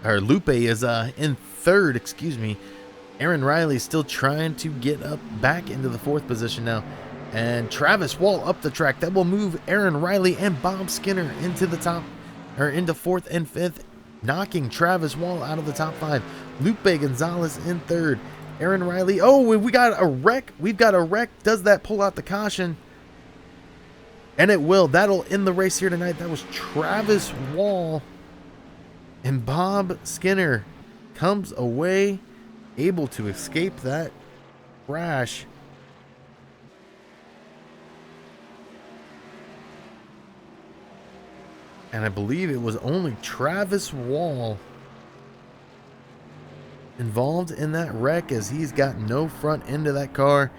Or Lupe is in third, excuse me. Aaron Riley still trying to get up back into the 4th position now. And Travis Wall up the track. That will move Aaron Riley and Bob Skinner into the top, or into 4th and 5th, knocking Travis Wall out of the top 5. Lupe Gonzalez in 3rd. Aaron Riley. Oh, we got a wreck. We've got a wreck. Does that pull out the caution? And it will. That'll end the race here tonight. That was Travis Wall. And Bob Skinner comes away able to escape that crash. And I believe it was only Travis Wall involved in that wreck, as he's got no front end of that car.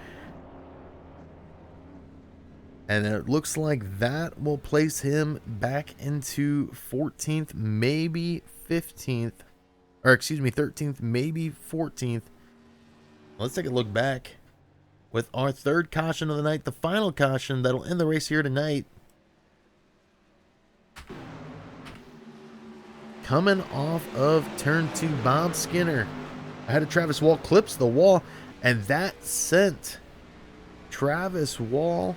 And it looks like that will place him back into 14th, maybe 15th. Or excuse me, 13th, maybe 14th. Let's take a look back with our 3rd caution of the night. The final caution that'll end the race here tonight. Coming off of turn 2, Bob Skinner ahead of Travis Wall, clips the wall, and that sent Travis Wall.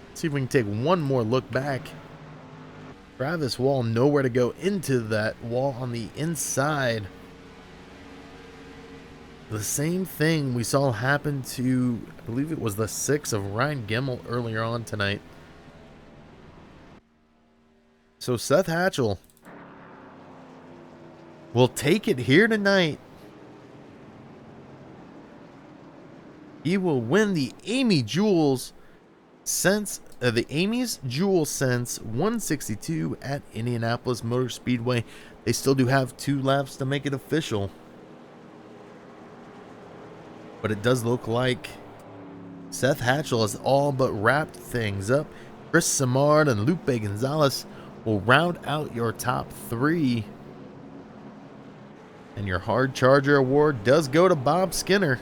Let's see if we can take one more look back. Travis Wall nowhere to go into that wall on the inside. The same thing we saw happen to, I believe it was the 6 of Ryan Gemmel earlier on tonight. So Seth Hatchell will take it here tonight. He will win the Amy Jules Sense, the Amy's Jewel Sense 162 at Indianapolis Motor Speedway. They still do have 2 laps to make it official. But it does look like Seth Hatchell has all but wrapped things up. Chris Samard and Lupe Gonzalez will round out your top 3. And your Hard Charger award does go to Bob Skinner.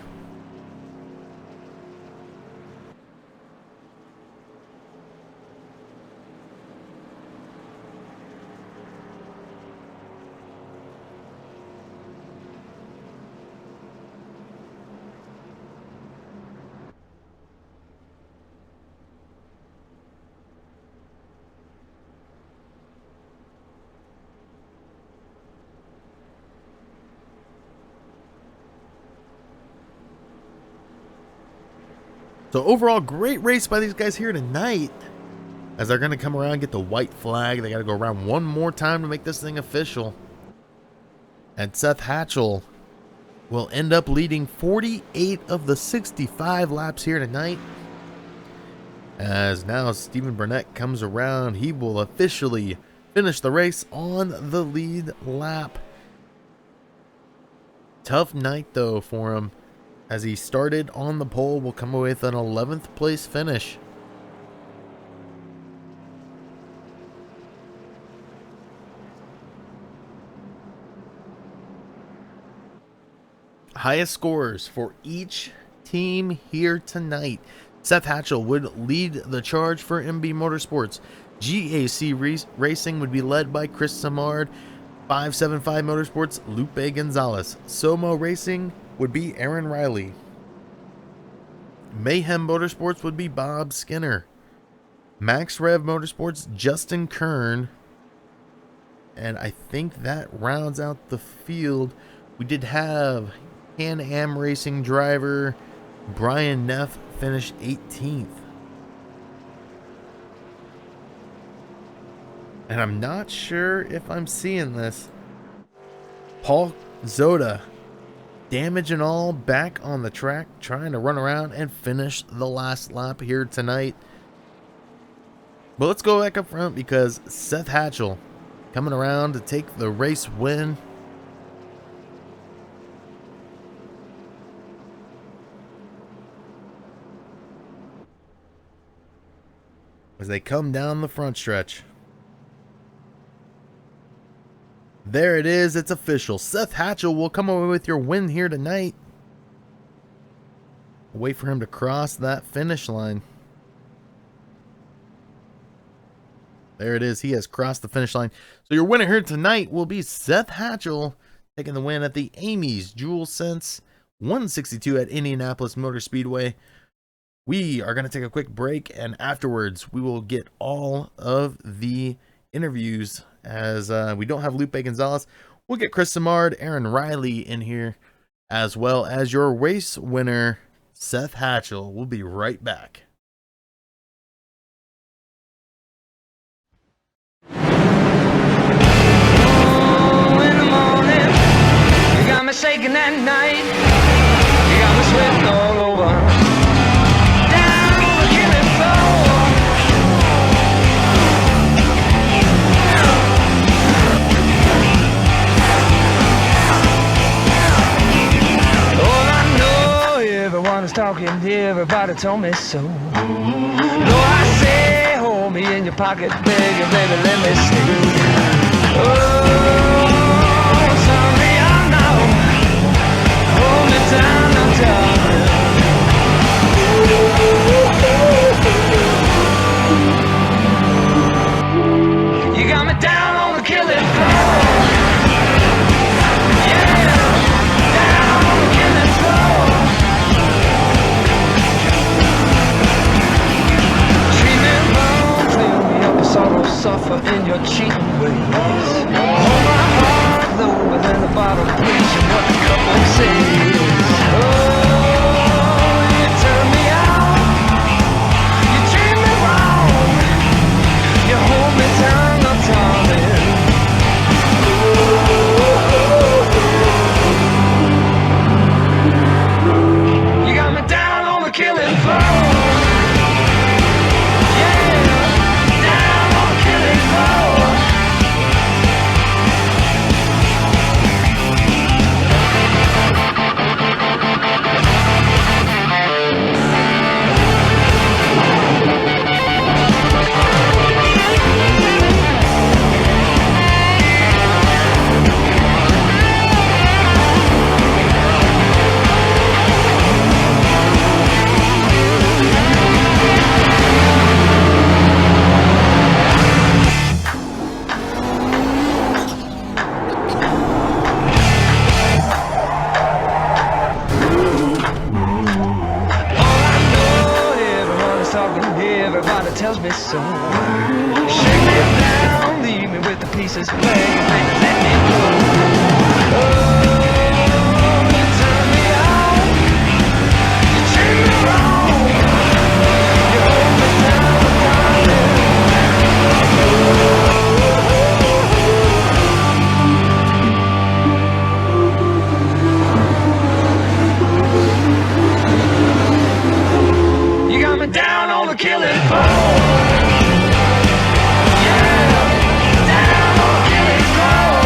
So overall, great race by these guys here tonight, as they're going to come around and get the white flag. They got to go around one more time to make this thing official. And Seth Hatchell will end up leading 48 of the 65 laps here tonight. As now Stephen Burnett comes around, he will officially finish the race on the lead lap. Tough night though for him, as he started on the pole, will come away with an 11th place finish. Highest scores for each team here tonight. Seth Hatchell would lead the charge for MB Motorsports. GAC Racing would be led by Chris Samard. 575 Motorsports, Lupe Gonzalez. SoMO Racing would be Aaron Riley. Mayhem Motorsports would be Bob Skinner. Max Rev Motorsports, Justin Kern. And I think that rounds out the field. We did have Can-Am Racing driver Brian Neff finish 18th. And I'm not sure if I'm seeing this. Paul Zoda, damage and all, back on the track, trying to run around and finish the last lap here tonight. But let's go back up front, because Seth Hatchell coming around to take the race win. As they come down the front stretch. There it is. It's official. Seth Hatchell will come away with your win here tonight. Wait for him to cross that finish line. There it is. He has crossed the finish line. So your winner here tonight will be Seth Hatchell, taking the win at the Amy's Jewel Sense 162 at Indianapolis Motor Speedway. We are going to take a quick break, and afterwards we will get all of the interviews as we don't have Lupe Gonzalez. We'll get Chris Samard, Aaron Riley in here, as well as your race winner, Seth Hatchell. We'll be right back. Me shaking at night, you got me sweating all over. Down on the killing floor. All I know, everyone is talking, everybody told me so. No, I say, hold me in your pocket, baby, baby, let me stay. Oh, sorry, I know. Hold me down, now, darling. You got me down on the killing floor. Yeah, down on the killing floor. Treat me wrong, fill me up with sorrow, suffer in your cheating ways. Hold my heart low within the bottle, preaching what the couple says. Oh, you turn me out, you treat me wrong, you hold me down, now, darling. You got me down on the killing floor. Yeah, down on the killing floor. Everybody tells me so. Shake me down, leave me with the pieces, baby, baby, let me go. Oh, you turn me out, you treat me wrong, you hold me down, darling. You got me down on the killing floor. Yeah, down on the killing floor.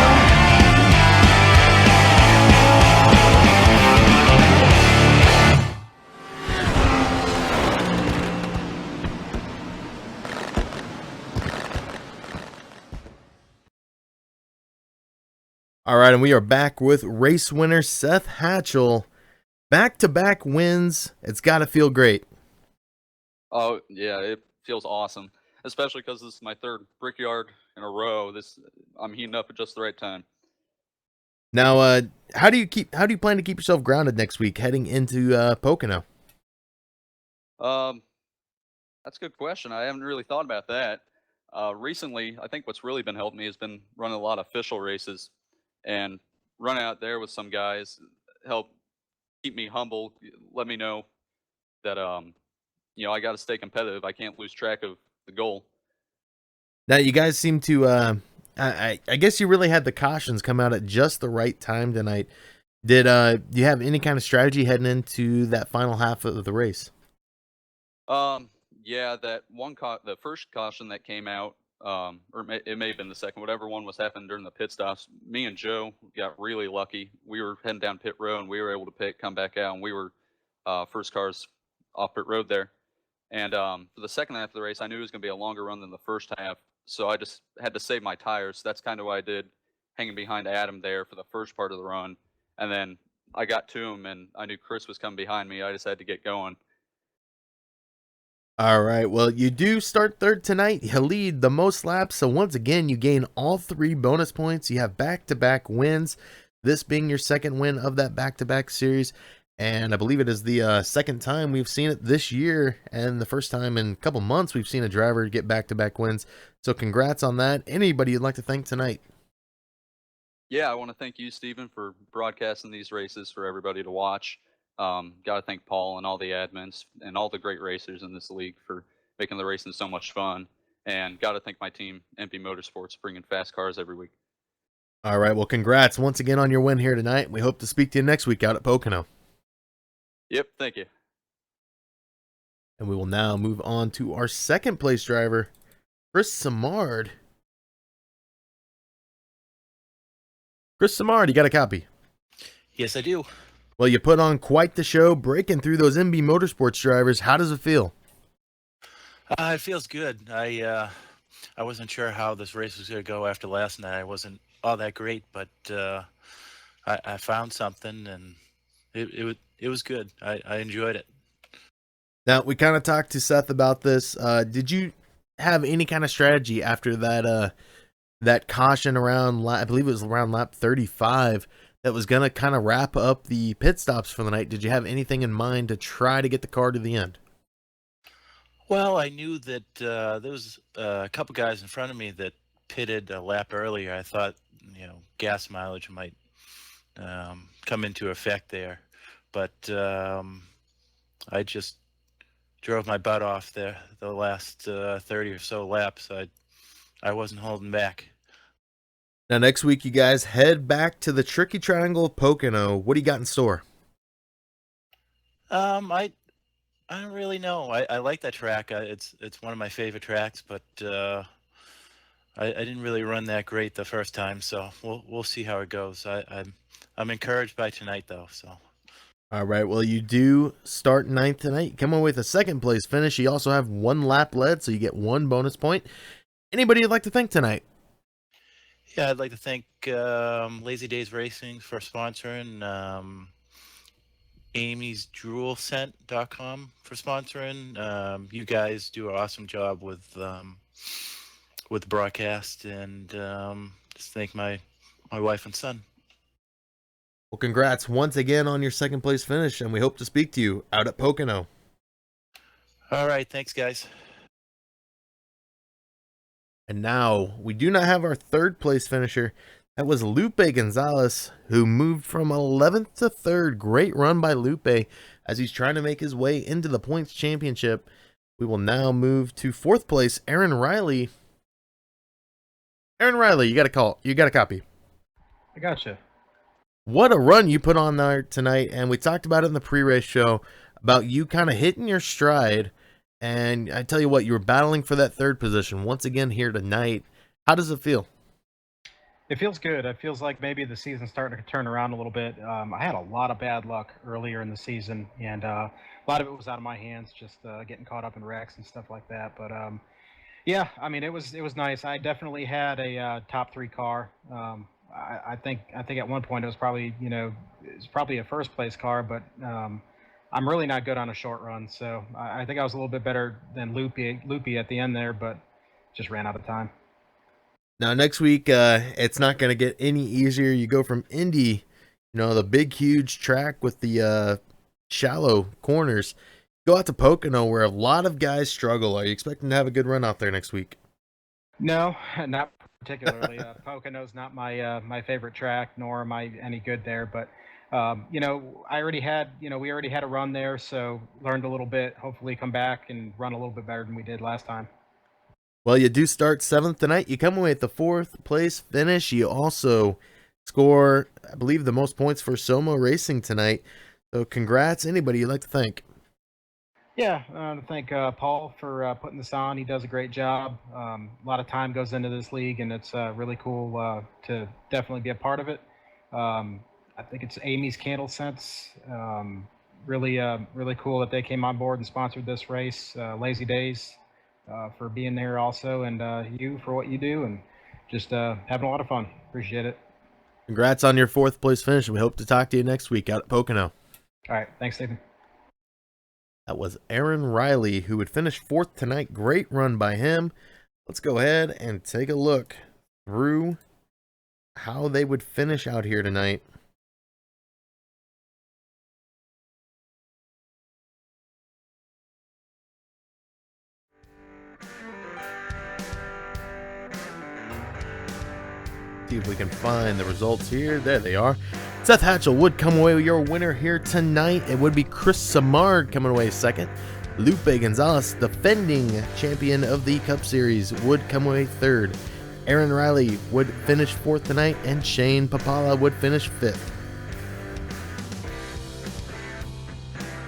All right, and we are back with race winner Seth Hatchell. Back-to-back wins. It's got to feel great. Oh, yeah, it feels awesome, especially because this is my third Brickyard in a row. I'm heating up at just the right time. Now, how do you plan to keep yourself grounded next week heading into Pocono? That's a good question. I haven't really thought about that. Recently, I think what's really been helping me has been running a lot of official races and running out there with some guys help keep me humble, let me know that I got to stay competitive. I can't lose track of the goal. Now, you guys seem to, I guess you really had the cautions come out at just the right time tonight. Did you have any kind of strategy heading into that final half of the race? Yeah, that the first caution that came out, it may have been the second, whatever one was happening during the pit stops. Me and Joe got really lucky. We were heading down pit road, and we were able to come back out, and we were first cars off pit road there. And for the second half of the race, I knew it was going to be a longer run than the first half, so I just had to save my tires. That's kind of what I did, hanging behind Adam there for the first part of the run, and then I got to him, and I knew Chris was coming behind me. I just had to get going. All right. Well, you do start third tonight. You lead the most laps. So once again, you gain all 3 bonus points. You have back-to-back wins. This being your second win of that back-to-back series. And I believe it is the second time we've seen it this year. And the first time in a couple months we've seen a driver get back-to-back wins. So congrats on that. Anybody you'd like to thank tonight? Yeah, I want to thank you, Stephen, for broadcasting these races for everybody to watch. Got to thank Paul and all the admins and all the great racers in this league for making the racing so much fun. And got to thank my team, MP Motorsports, bringing fast cars every week. All right. Well, congrats once again on your win here tonight. We hope to speak to you next week out at Pocono. Yep, thank you. And we will now move on to our second place driver, Chris Samard. Chris Samard, you got a copy? Yes, I do. Well, you put on quite the show, breaking through those MB Motorsports drivers. How does it feel? It feels good. I wasn't sure how this race was going to go after last night. I wasn't all that great, but I found something, and it was good. I enjoyed it. Now, we kind of talked to Seth about this. Did you have any kind of strategy after that caution around, I believe it was around lap 35, that was going to kind of wrap up the pit stops for the night? Did you have anything in mind to try to get the car to the end? Well, I knew that there was a couple guys in front of me that pitted a lap earlier. I thought, gas mileage might come into effect there. But I just drove my butt off the last 30 or so laps. I wasn't holding back. Now, next week, you guys head back to the Tricky Triangle of Pocono. What do you got in store? I don't really know. I like that track. It's one of my favorite tracks, but I didn't really run that great the first time, so we'll see how it goes. I'm encouraged by tonight, though. So. All right. Well, you do start 9th tonight. You come away with a second place finish. You also have 1 lap led, so you get 1 bonus point. Anybody you'd like to thank tonight? Yeah, I'd like to thank Lazy Dayz Racing for sponsoring, amysdroolscent.com for sponsoring. You guys do an awesome job with the broadcast, and just thank my wife and son. Well, congrats once again on your second place finish, and we hope to speak to you out at Pocono. All right, thanks, guys. And now, we do not have our third place finisher. That was Lupe Gonzalez, who moved from 11th to 3rd. Great run by Lupe as he's trying to make his way into the points championship. We will now move to 4th place, Aaron Riley. Aaron Riley, you got a copy. I gotcha. What a run you put on there tonight, and we talked about it in the pre-race show about you kind of hitting your stride. And I tell you what, you were battling for that 3rd position once again here tonight. How does it feel? It feels good. It feels like maybe the season's starting to turn around a little bit. I had a lot of bad luck earlier in the season, and a lot of it was out of my hands, just getting caught up in wrecks and stuff like that. But yeah, I mean, it was nice. I definitely had a top 3 car. I think at one point it was probably a first place car, but I'm really not good on a short run, so I think I was a little bit better than Loopy at the end there, but just ran out of time. Now, next week, it's not going to get any easier. You go from Indy, the big, huge track with the shallow corners, go out to Pocono where a lot of guys struggle. Are you expecting to have a good run out there next week? No, not particularly. Pocono's not my favorite track, nor am I any good there, but we already had a run there, so learned a little bit. Hopefully come back and run a little bit better than we did last time. Well, you do start 7th tonight. You come away with the 4th place finish. You also score, I believe, the most points for SoMO Racing tonight. So congrats. Anybody you'd like to thank? Yeah, to thank Paul for putting this on. He does a great job. A lot of time goes into this league, and it's really cool to definitely be a part of it. I think it's Amy's Candle Scents. Really cool that they came on board and sponsored this race. Lazy Dayz for being there also, and you for what you do, and just having a lot of fun. Appreciate it. Congrats on your 4th place finish. We hope to talk to you next week out at Pocono. All right. Thanks, Stephen. That was Aaron Riley, who would finish 4th tonight. Great run by him. Let's go ahead and take a look through how they would finish out here tonight. See if we can find the results here. There they are. Seth Hatchell would come away with your winner here tonight. It would be Chris Samard coming away 2nd. Lupe Gonzalez, defending champion of the Cup Series, would come away 3rd. Aaron Riley would finish 4th tonight, and Shane Papala would finish 5th.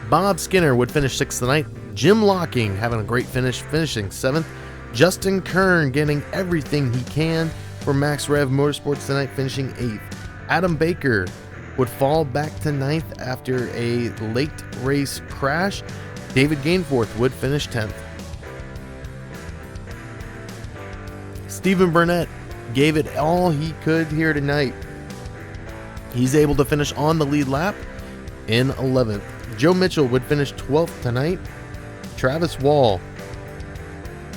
Bob Skinner would finish 6th tonight. Jim Locking having a great finish, finishing 7th. Justin Kern getting everything he can for Max Rev Motorsports tonight, finishing 8th. Adam Baker would fall back to 9th after a late race crash. David Gainforth would finish 10th. Stephen Burnett gave it all he could here tonight. He's able to finish on the lead lap in 11th. Joe Mitchell would finish 12th tonight. Travis Wall,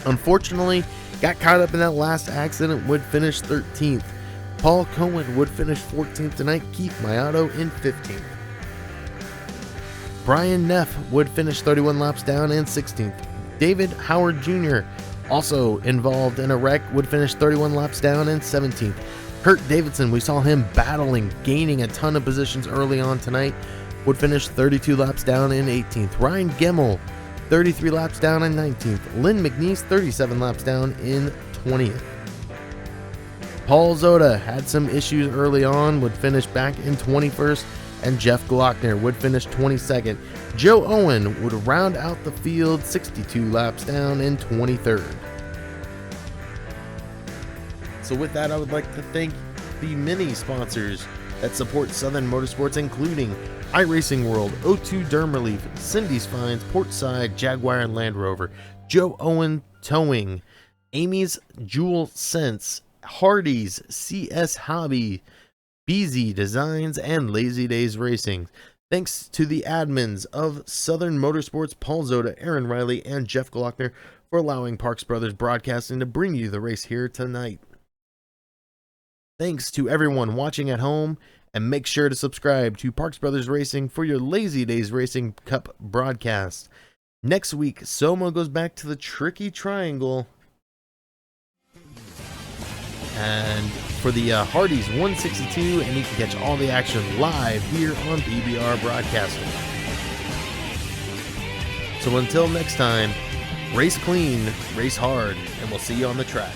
unfortunately, got caught up in that last accident, would finish 13th. Paul Cohen would finish 14th tonight. Keith Mayato in 15th. Brian Neff would finish 31 laps down and 16th. David Howard Jr., also involved in a wreck, would finish 31 laps down and 17th. Kurt Davidson, we saw him battling, gaining a ton of positions early on tonight, would finish 32 laps down and 18th. Ryan Gemmel, 33 laps down and 19th. Lynn McNeese, 37 laps down in 20th. Paul Zoda had some issues early on, would finish back in 21st, and Jeff Glockner would finish 22nd. Joe Owen would round out the field, 62 laps down in 23rd. So with that, I would like to thank the many sponsors that support Southern Motorsports, including iRacing World, O2 Derm Relief, Cindy's Finds, Portside, Jaguar and Land Rover, Joe Owen Towing, Amy's Jewel Sense, Hardy's, CS Hobby, BZ Designs, and Lazy Days Racing. Thanks to the admins of Southern Motorsports, Paul Zoda, Aaron Riley, and Jeff Glockner for allowing Parks Brothers Broadcasting to bring you the race here tonight. Thanks to everyone watching at home, and make sure to subscribe to Parks Brothers Racing for your Lazy Days Racing Cup broadcast. Next week, SoMO goes back to the Tricky Triangle. And for the Hardee's 162, and you can catch all the action live here on PBR Broadcasting. So until next time, race clean, race hard, and we'll see you on the track.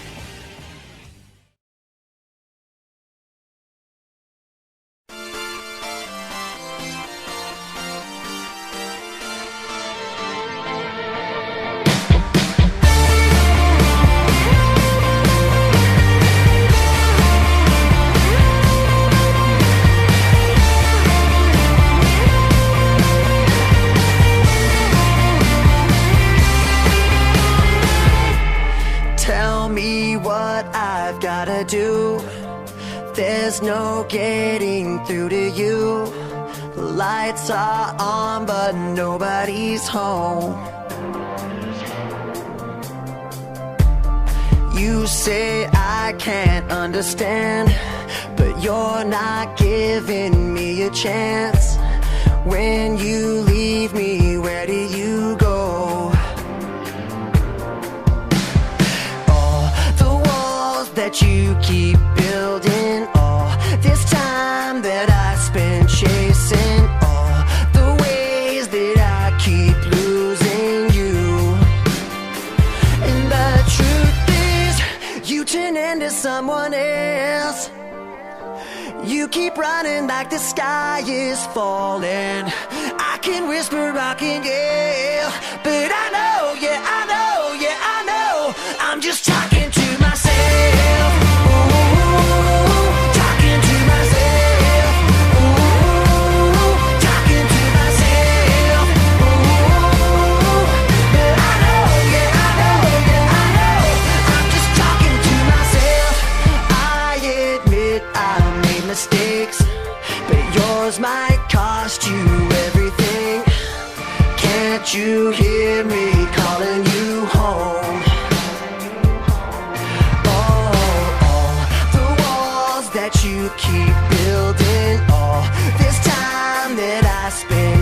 There's no getting through to you. The lights are on, but nobody's home. You say I can't understand, but you're not giving me a chance. When you leave me, where do you go? All the walls that you keep building, all this time that I spent chasing, all the ways that I keep losing you. And the truth is, you turn into someone else. You keep running like the sky is falling. I can whisper, I can yell, but I know, yeah, I know, yeah, I know, I'm just talking to myself. Ooh, talking to myself. Ooh, talking to myself. Ooh, but I know, yeah, I know, yeah, I know, I'm just talking to myself. I admit I made mistakes. me calling you home. All the walls that you keep building, all this time that I spend